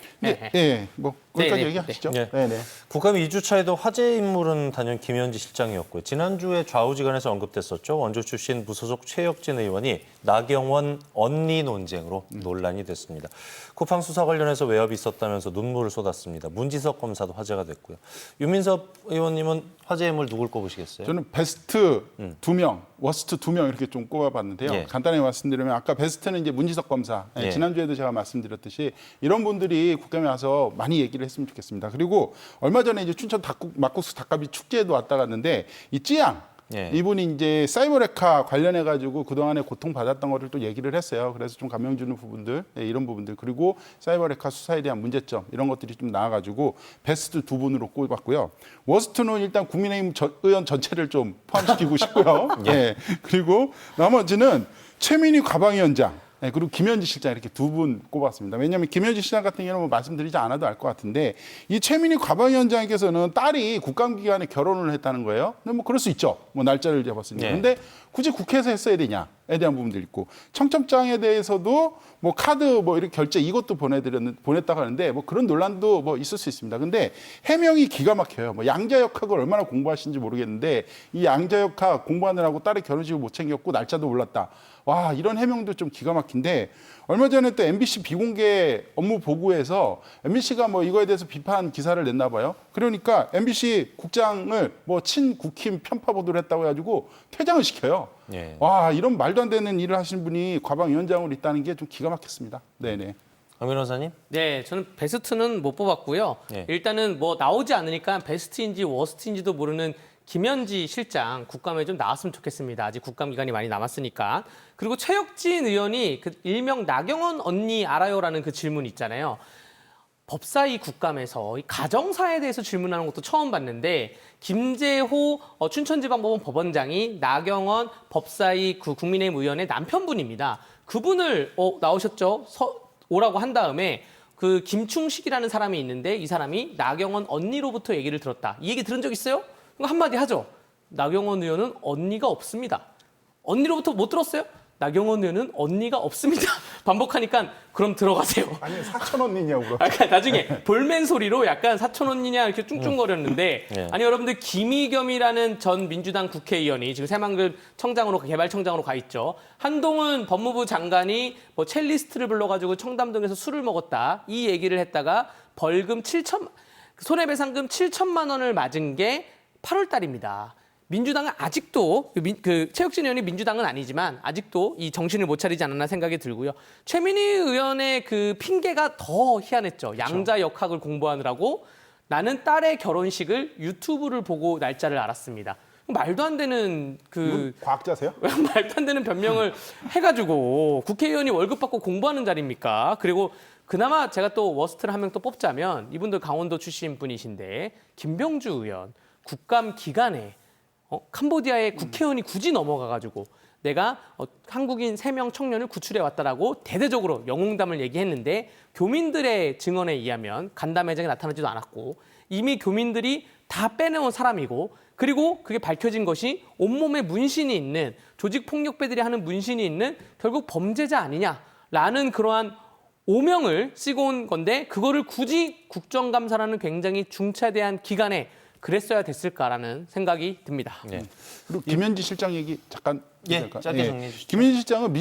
뭐 거기까지 네네. 얘기하시죠. 네. 네네. 국감 2주차에도 화제 인물은 단연 김현지 실장이었고요. 지난주에 좌우지간에서 언급됐었죠. 원조 출신 무소속 최혁진 의원이 나경원 언니 논쟁으로 논란이 됐습니다. 쿠팡 수사 관련해서 외압이 있었다면서 눈물을 쏟았습니다. 문지석 검사도 화제가 됐고요. 유민섭 의원님은 화제 인물 누굴 꼽으시겠어요? 저는 베스트 2명, 워스트 2명 이렇게 좀 꼽아봤는데요. 예. 간단히 말씀드리면 아까 베스트는 이제 문지석 검사. 예. 지난주에도 제가 말씀드렸듯이 이런 분들이 국감에 와서 많이 얘기를 했으면 좋겠습니다. 그리고 얼마 전에 이제 춘천 막국수 닭갈비 축제에도 왔다 갔는데 이 찌양 예. 이분이 이제 사이버레카 관련해 가지고 그동안에 고통받았던 거를 또 얘기를 했어요. 그래서 좀 감명 주는 부분들, 이런 부분들 그리고 사이버레카 수사에 대한 문제점 이런 것들이 좀 나와 가지고 베스트 2분으로 꼽았고요. 워스트는 일단 국민의힘 의원 전체를 좀 포함시키고 싶고요. 예. 그리고 나머지는 최민희 과방위원장 그리고 김현지 실장 이렇게 2분 꼽았습니다. 왜냐하면 김현지 실장 같은 경우는 뭐 말씀드리지 않아도 알 것 같은데 이 최민희 과방위원장께서는 딸이 국감 기간에 결혼을 했다는 거예요. 근데 뭐 그럴 수 있죠. 뭐 날짜를 잡았으니까. 네. 근데 굳이 국회에서 했어야 되냐에 대한 부분도 있고 청첩장에 대해서도 뭐 카드 뭐 이렇게 결제 이것도 보냈다고 하는데 뭐 그런 논란도 뭐 있을 수 있습니다. 근데 해명이 기가 막혀요. 뭐 양자역학을 얼마나 공부하시는지 모르겠는데 이 양자역학 공부하느라고 딸의 결혼식을 못 챙겼고 날짜도 몰랐다. 와, 이런 해명도 좀 기가 막힌데 얼마 전에 또 MBC 비공개 업무 보고에서 MBC가 뭐 이거에 대해서 비판 기사를 냈나 봐요. 그러니까 MBC 국장을 뭐 친국힘 편파 보도를 했다고 해가지고 퇴장을 시켜요. 예. 와, 이런 말도 안 되는 일을 하시는 분이 과방위원장으로 있다는 게 좀 기가 막혔습니다. 네네. 강 변호사님? 네, 저는 베스트는 못 뽑았고요. 네. 일단은 뭐 나오지 않으니까 베스트인지 워스트인지도 모르는 김현지 실장 국감에 좀 나왔으면 좋겠습니다. 아직 국감 기간이 많이 남았으니까. 그리고 최혁진 의원이 그 일명 나경원 언니 알아요라는 그 질문 있잖아요. 법사위 국감에서 이 가정사에 대해서 질문하는 것도 처음 봤는데 김재호 춘천지방법원 법원장이 나경원 법사위 그 국민의힘 의원의 남편분입니다. 그분을 나오셨죠? 오라고 한 다음에 그 김충식이라는 사람이 있는데 이 사람이 나경원 언니로부터 얘기를 들었다. 이 얘기 들은 적 있어요? 한마디 하죠. 나경원 의원은 언니가 없습니다. 언니로부터 못 들었어요? 나경원 의원은 언니가 없습니다. 반복하니까 그럼 들어가세요. 아니, 사촌 언니냐고. 약간 나중에 볼멘 소리로 약간 사촌 언니냐 이렇게 쭝쭝거렸는데 네. 아니 여러분들 김의겸이라는 전 민주당 국회의원이 지금 새만금 청장으로 개발청장으로 가 있죠. 한동훈 법무부 장관이 뭐 첼리스트를 불러가지고 청담동에서 술을 먹었다 이 얘기를 했다가 벌금 손해배상금 7천만 원을 맞은 게 8월 달입니다. 민주당은 아직도 최혁진 의원이 민주당은 아니지만 아직도 이 정신을 못 차리지 않았나 생각이 들고요. 최민희 의원의 그 핑계가 더 희한했죠. 양자역학을 공부하느라고 나는 딸의 결혼식을 유튜브를 보고 날짜를 알았습니다. 말도 안 되는 과학자세요? 말도 안 되는 변명을 해가지고 국회의원이 월급 받고 공부하는 자리입니까? 그리고 그나마 제가 또 워스트를 한 명 또 뽑자면 이분들 강원도 출신 분이신데 김병주 의원 국감 기간에 캄보디아에 국회의원이 굳이 넘어가가지고 내가 한국인 3명 청년을 구출해 왔다라고 대대적으로 영웅담을 얘기했는데 교민들의 증언에 의하면 간담 회장이 나타나지도 않았고 이미 교민들이 다 빼내온 사람이고 그리고 그게 밝혀진 것이 온몸에 문신이 있는 조직폭력배들이 하는 문신이 있는 결국 범죄자 아니냐라는 그러한 오명을 쓰고 온 건데 그거를 굳이 국정감사라는 굉장히 중차대한 기간에 그랬어야 됐을까라는 생각이 듭니다. 네. 그리고 김현지 실장 얘기 잠깐 짧게 정리해 주시죠. 김현지 실장은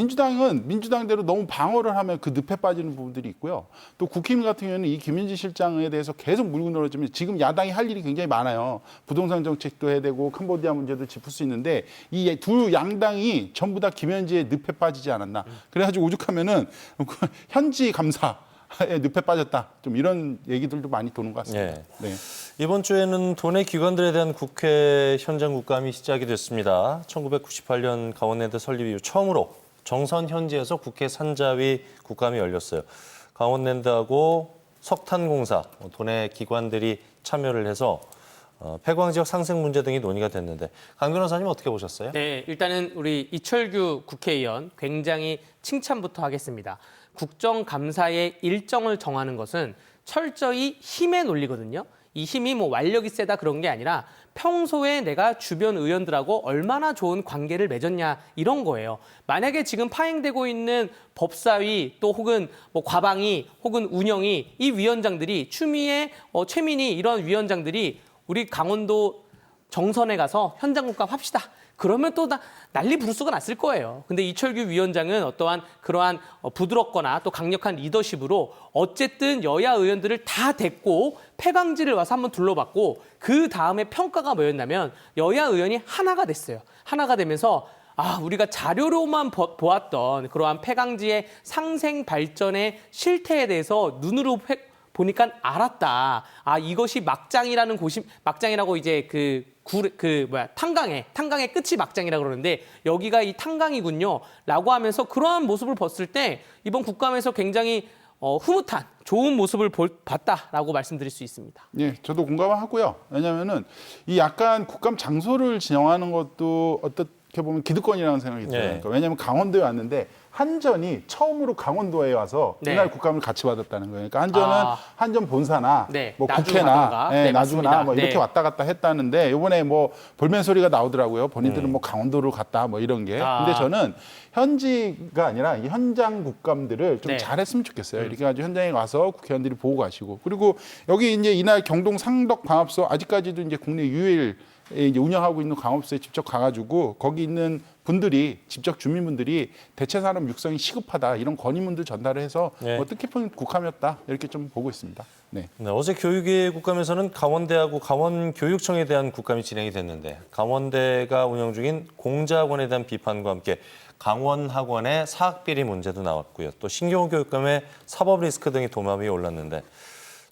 민주당대로 너무 방어를 하면 그 늪에 빠지는 부분들이 있고요. 또 국힘 같은 경우에는 이 김현지 실장에 대해서 계속 물고 늘어지면 지금 야당이 할 일이 굉장히 많아요. 부동산 정책도 해야 되고 캄보디아 문제도 짚을 수 있는데 이 두 양당이 전부 다 김현지의 늪에 빠지지 않았나. 그래가지고 오죽하면은 현지 감사에 늪에 빠졌다. 좀 이런 얘기들도 많이 도는 것 같습니다. 네. 이번 주에는 도내 기관들에 대한 국회 현장 국감이 시작이 됐습니다. 1998년 강원랜드 설립 이후 처음으로 정선 현지에서 국회 산자위 국감이 열렸어요. 강원랜드하고 석탄공사, 도내 기관들이 참여를 해서 폐광 지역 상생 문제 등이 논의가 됐는데 강 변호사님 어떻게 보셨어요? 네, 일단은 우리 이철규 국회의원 굉장히 칭찬부터 하겠습니다. 국정감사의 일정을 정하는 것은 철저히 힘의 논리거든요. 이 힘이 뭐 완력이 세다 그런 게 아니라 평소에 내가 주변 의원들하고 얼마나 좋은 관계를 맺었냐 이런 거예요. 만약에 지금 파행되고 있는 법사위 또 혹은 뭐 과방위 혹은 운영위 이 위원장들이 추미애, 최민희 이런 위원장들이 우리 강원도 정선에 가서 현장 국감 합시다. 그러면 또 난리 부르스가 났을 거예요. 근데 이철규 위원장은 어떠한 그러한 부드럽거나 또 강력한 리더십으로 어쨌든 여야 의원들을 다 데리고 폐광지를 와서 한번 둘러봤고 그 다음에 평가가 뭐였냐면 여야 의원이 하나가 됐어요. 하나가 되면서 우리가 자료로만 보았던 그러한 폐광지의 상생 발전의 실태에 대해서 눈으로 보니까 알았다. 이것이 막장이라는 곳이 막장이라고 이제 탄강의 끝이 막장이라고 그러는데 여기가 이 탄강이군요. 라고 하면서 그러한 모습을 봤을 때 이번 국감에서 굉장히 흐뭇한 좋은 모습을 봤다라고 말씀드릴 수 있습니다. 네, 저도 공감하고요. 왜냐하면은 이 약간 국감 장소를 지정하는 것도 어떻게 보면 기득권이라는 생각이 들어요. 그러니까 왜냐하면 강원도에 왔는데 한전이 처음으로 강원도에 와서 이날 국감을 같이 받았다는 거예요. 그러니까 한전은 한전 본사나 뭐 국회나 나주나 뭐 이렇게 왔다 갔다 했다는데 이번에 뭐 볼멘 소리가 나오더라고요. 본인들은 뭐 강원도를 갔다 뭐 이런 게. 근데 저는 현지가 아니라 이 현장 국감들을 좀 잘했으면 좋겠어요. 이렇게 가지고 현장에 가서 국회의원들이 보고 가시고 그리고 여기 이제 이날 경동 상덕 광업소 아직까지도 이제 국내 유일 이제 운영하고 있는 광업소에 직접 가가지고 거기 있는 분들이 직접 주민분들이 대체 산업 육성이 시급하다 이런 건의문들 전달을 해서 뜻깊은 국감이었다 이렇게 좀 보고 있습니다. 네, 어제 교육의 국감에서는 강원대하고 강원교육청에 대한 국감이 진행이 됐는데 강원대가 운영 중인 공자학원에 대한 비판과 함께 강원학원의 사학비리 문제도 나왔고요. 또 신경호 교육감의 사법 리스크 등이 도마 위에 올랐는데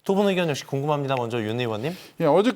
두 분 의견 역시 궁금합니다. 먼저 윤 의원님. 어제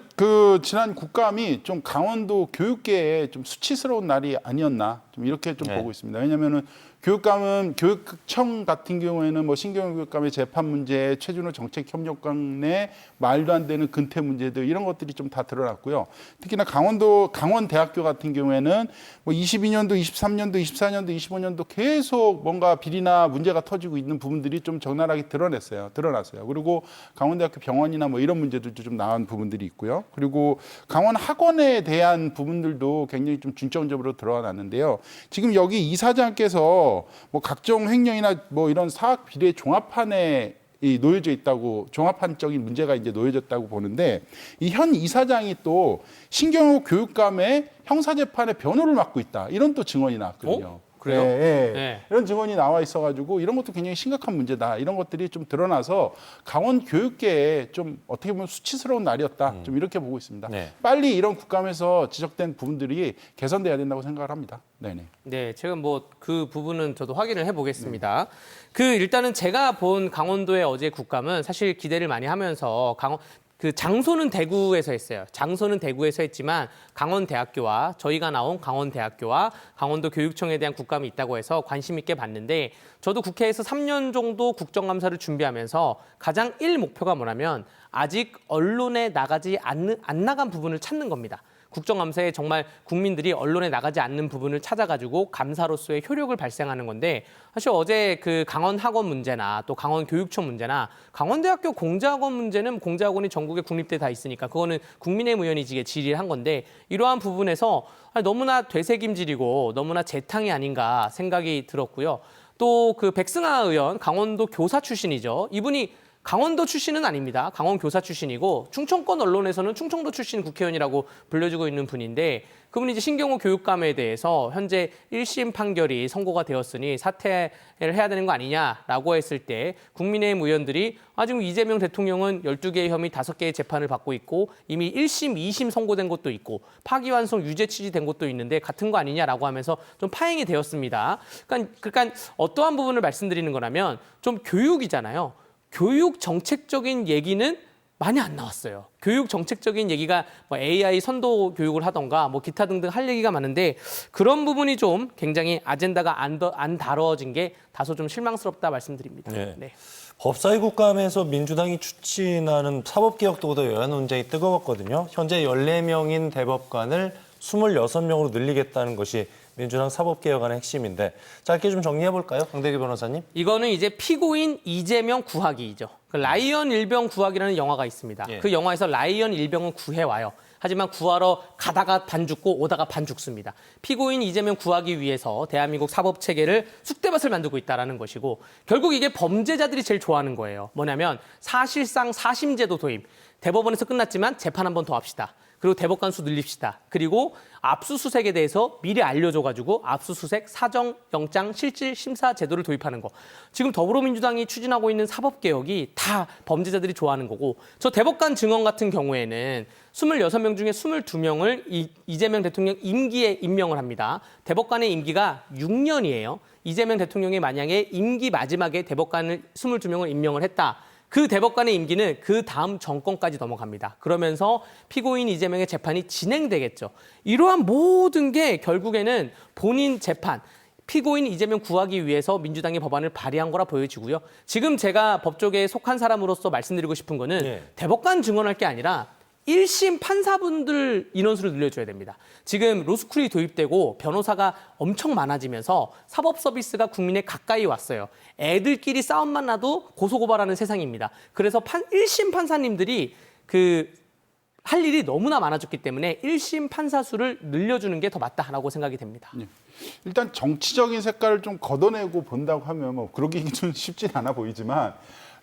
지난 국감이 좀 강원도 교육계에 좀 수치스러운 날이 아니었나 좀 이렇게 좀 보고 있습니다. 왜냐하면은 교육감은 교육청 같은 경우에는 뭐 신경호 교육감의 재판 문제, 최준호 정책협력관 내 말도 안 되는 근태 문제들 이런 것들이 좀 다 드러났고요. 특히나 강원대학교 같은 경우에는 뭐 22년도, 23년도, 24년도, 25년도 계속 뭔가 비리나 문제가 터지고 있는 부분들이 좀 적나라하게 드러났어요. 그리고 강원대학교 병원이나 뭐 이런 문제들도 좀 나온 부분들이 있고요. 그리고 강원학원에 대한 부분들도 굉장히 좀 중점적으로 드러났는데요. 지금 여기 이사장께서 뭐 각종 횡령이나 뭐 이런 사학 비리의 종합판에 놓여져 있다고 종합판적인 문제가 이제 놓여졌다고 보는데 이 현 이사장이 또 신경호 교육감의 형사재판의 변호를 맡고 있다 이런 또 증언이 나왔거든요. 그래요? 이런 증언이 나와 있어가지고 이런 것도 굉장히 심각한 문제다. 이런 것들이 좀 드러나서 강원 교육계에 좀 어떻게 보면 수치스러운 날이었다. 좀 이렇게 보고 있습니다. 빨리 이런 국감에서 지적된 부분들이 개선돼야 된다고 생각을 합니다. 네, 제가 뭐 그 부분은 저도 확인을 해보겠습니다. 일단은 제가 본 강원도의 어제 국감은 사실 기대를 많이 하면서 장소는 대구에서 했어요. 장소는 대구에서 했지만 강원대학교와 저희가 나온 강원대학교와 강원도 교육청에 대한 국감이 있다고 해서 관심 있게 봤는데 저도 국회에서 3년 정도 국정감사를 준비하면서 가장 목표가 뭐냐면 아직 언론에 나가지 안 나간 부분을 찾는 겁니다. 국정감사에 정말 국민들이 언론에 나가지 않는 부분을 찾아가지고 감사로서의 효력을 발생하는 건데 사실 어제 강원학원 문제나 또 강원교육청 문제나 강원대학교 공자학원 문제는 공자학원이 전국에 국립대 다 있으니까 그거는 국민의힘 의원이 질의한 건데 이러한 부분에서 너무나 되새김질이고 너무나 재탕이 아닌가 생각이 들었고요. 또 그 백승하 의원, 강원도 교사 출신이죠. 이분이 강원도 출신은 아닙니다. 강원 교사 출신이고 충청권 언론에서는 충청도 출신 국회의원이라고 불려지고 있는 분인데 그분이 이제 신경호 교육감에 대해서 현재 1심 판결이 선고가 되었으니 사퇴를 해야 되는 거 아니냐라고 했을 때 국민의힘 의원들이 지금 이재명 대통령은 12개의 혐의 5개의 재판을 받고 있고 이미 1심, 2심 선고된 것도 있고 파기환송 유죄 취지된 것도 있는데 같은 거 아니냐라고 하면서 좀 파행이 되었습니다. 그러니까 어떠한 부분을 말씀드리는 거냐면 좀 교육이잖아요. 교육 정책적인 얘기는 많이 안 나왔어요. 교육 정책적인 얘기가 뭐 AI 선도 교육을 하던가 뭐 기타 등등 할 얘기가 많은데 그런 부분이 좀 굉장히 아젠다가 안 다뤄진 게 다소 좀 실망스럽다 말씀드립니다. 네. 네. 법사위 국감에서 민주당이 추진하는 사법개혁도구도 여야 논쟁이 뜨거웠거든요. 현재 14명인 대법관을 26명으로 늘리겠다는 것이 민주당 사법개혁안의 핵심인데 짧게 좀 정리해볼까요? 강대규 변호사님. 이거는 이제 피고인 이재명 구하기이죠. 그 라이언 일병 구하기라는 영화가 있습니다. 예. 그 영화에서 라이언 일병은 구해와요. 하지만 구하러 가다가 반 죽고 오다가 반 죽습니다. 피고인 이재명 구하기 위해서 대한민국 사법체계를 쑥대밭을 만들고 있다는 것이고 결국 이게 범죄자들이 제일 좋아하는 거예요. 뭐냐면 사실상 사심제도 도입. 대법원에서 끝났지만 재판 한 번 더 합시다. 그리고 대법관 수 늘립시다. 그리고 압수수색에 대해서 미리 알려줘가지고 압수수색, 사정영장, 실질심사 제도를 도입하는 거. 지금 더불어민주당이 추진하고 있는 사법개혁이 다 범죄자들이 좋아하는 거고 저 대법관 증언 같은 경우에는 26명 중에 22명을 이재명 대통령 임기에 임명을 합니다. 대법관의 임기가 6년이에요. 이재명 대통령이 만약에 임기 마지막에 대법관을 22명을 임명을 했다. 그 대법관의 임기는 그 다음 정권까지 넘어갑니다. 그러면서 피고인 이재명의 재판이 진행되겠죠. 이러한 모든 게 결국에는 본인 재판, 피고인 이재명 구하기 위해서 민주당이 법안을 발의한 거라 보여지고요. 지금 제가 법조계에 속한 사람으로서 말씀드리고 싶은 거는 대법관 증언할 게 아니라 1심 판사분들 인원수를 늘려줘야 됩니다. 지금 로스쿨이 도입되고 변호사가 엄청 많아지면서 사법 서비스가 국민에 가까이 왔어요. 애들끼리 싸움만 나도 고소고발하는 세상입니다. 그래서 1심 판사님들이 할 일이 너무나 많아졌기 때문에 1심 판사 수를 늘려주는 게 더 맞다라고 생각이 됩니다. 일단 정치적인 색깔을 좀 걷어내고 본다고 하면 뭐 그러기 좀 쉽진 않아 보이지만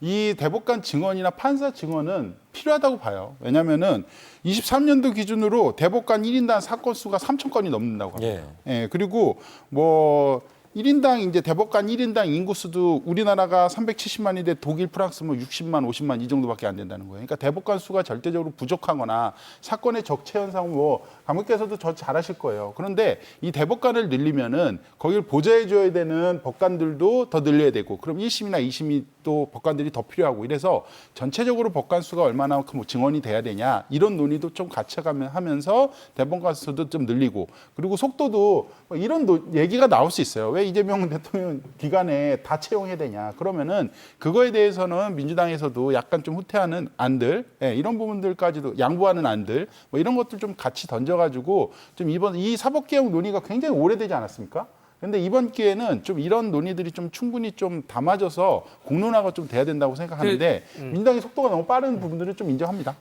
이 대법관 증언이나 판사 증언은 필요하다고 봐요. 왜냐하면은 23년도 기준으로 대법관 1인당 사건 수가 3,000건이 넘는다고 합니다. 예, 그리고 뭐 1인당 이제 대법관 1인당 인구수도 우리나라가 370만인데 독일, 프랑스 뭐 60만, 50만 이 정도밖에 안 된다는 거예요. 그러니까 대법관 수가 절대적으로 부족하거나 사건의 적체 현상 뭐 감독께서도 저 잘 아실 거예요. 그런데 이 대법관을 늘리면은 거기를 보좌해 줘야 되는 법관들도 더 늘려야 되고 그럼 1심이나 2심이 또 법관들이 더 필요하고 이래서 전체적으로 법관 수가 얼마나큼 증언이 돼야 되냐 이런 논의도 좀 같이 하면서 대법관 수도 좀 늘리고 그리고 속도도 뭐 이런 얘기가 나올 수 있어요. 왜 이재명 대통령 기간에 다 채용해야 되냐. 그러면은 그거에 대해서는 민주당에서도 약간 좀 후퇴하는 안들, 이런 부분들까지도 양보하는 안들, 뭐 이런 것들 좀 같이 던져가지고 좀 이번 이 사법개혁 논의가 굉장히 오래되지 않았습니까? 근데 이번 기회는 좀 이런 논의들이 좀 충분히 좀 담아져서 공론화가 좀 돼야 된다고 생각하는데 민주당의 속도가 너무 빠른 부분들을 좀 인정합니다.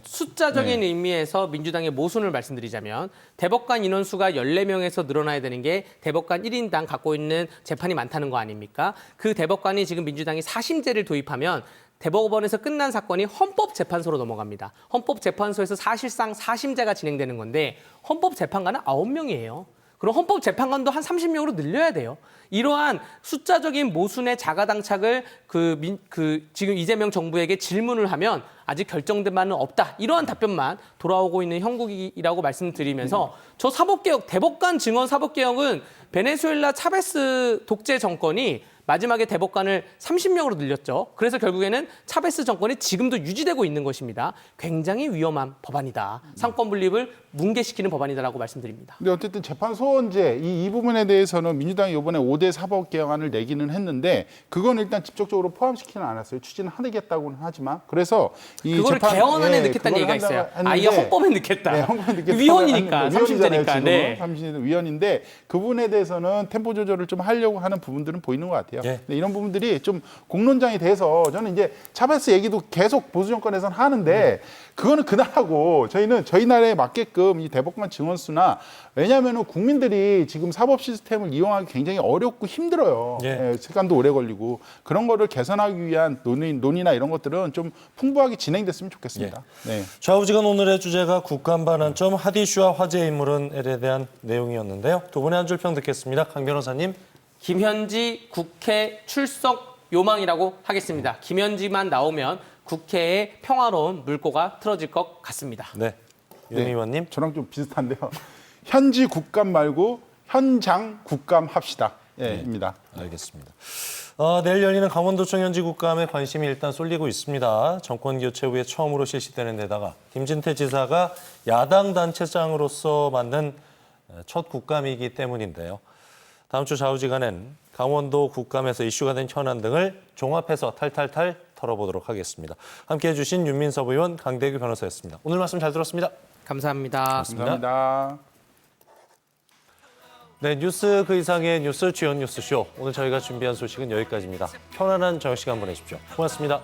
숫자적인 의미에서 민주당의 모순을 말씀드리자면 대법관 인원수가 14명에서 늘어나야 되는 게 대법관 1인당 갖고 있는 재판이 많다는 거 아닙니까? 그 대법관이 지금 민주당이 사심제를 도입하면 대법원에서 끝난 사건이 헌법재판소로 넘어갑니다. 헌법재판소에서 사실상 사심제가 진행되는 건데 헌법재판관은 9명이에요. 그럼 헌법재판관도 한 30명으로 늘려야 돼요. 이러한 숫자적인 모순의 자가당착을 지금 이재명 정부에게 질문을 하면 아직 결정된 바는 없다. 이러한 답변만 돌아오고 있는 형국이라고 말씀드리면서 저 사법개혁, 대법관 증언 사법개혁은 베네수엘라 차베스 독재 정권이 마지막에 대법관을 30명으로 늘렸죠. 그래서 결국에는 차베스 정권이 지금도 유지되고 있는 것입니다. 굉장히 위험한 법안이다. 상권 분립을 뭉개시키는 법안이다라고 말씀드립니다. 근데 어쨌든 재판 소원제 이 부분에 대해서는 민주당이 이번에 5대 사법개혁안을 내기는 했는데 그건 일단 직접적으로 포함시키는 않았어요. 추진을 하겠다고는 하지만 그래서 이 그거를 개헌안에 넣겠다는 얘기가 있어요. 아예 헌법에 넣겠다. 네, 헌법에 넣겠다. 위헌이니까, 위헌이잖아요, 30대니까. 네. 30대 위헌인데 그 부분에 대해서는 템포 조절을 좀 하려고 하는 부분들은 보이는 것 같아요. 네, 이런 부분들이 좀 공론장이 돼서 저는 이제 차베스 얘기도 계속 보수 정권에서는 하는데 그거는 그날하고 저희는 저희 나라에 맞게끔 이 대법관 증언수나 왜냐하면 국민들이 지금 사법 시스템을 이용하기 굉장히 어렵고 힘들어요. 예. 시간도 오래 걸리고 그런 거를 개선하기 위한 논의나 이런 것들은 좀 풍부하게 진행됐으면 좋겠습니다. 네. 좌우지간 오늘의 주제가 국감 반환점 핫 이슈와 화제 인물은에 대한 내용이었는데요. 두 분의 한 줄 평 듣겠습니다. 강 변호사님. 김현지 국회 출석 요망이라고 하겠습니다. 김현지만 나오면 국회에 평화로운 물꼬가 틀어질 것 같습니다. 네. 윤 의원님. 저랑 좀 비슷한데요. 현지 국감 말고 현장 국감 합시다. 입니다. 알겠습니다. 내일 열리는 강원도청 현지 국감에 관심이 일단 쏠리고 있습니다. 정권 교체 후에 처음으로 실시되는 데다가 김진태 지사가 야당 단체장으로서 만든 첫 국감이기 때문인데요. 다음 주 좌우지간엔 강원도 국감에서 이슈가 된 현안 등을 종합해서 탈탈탈 털어보도록 하겠습니다. 함께해 주신 윤민섭 의원, 강대규 변호사였습니다. 오늘 말씀 잘 들었습니다. 감사합니다. 감사합니다. 네, 뉴스 그 이상의 뉴스 주연 뉴스쇼. 오늘 저희가 준비한 소식은 여기까지입니다. 편안한 저녁 시간 보내십시오. 고맙습니다.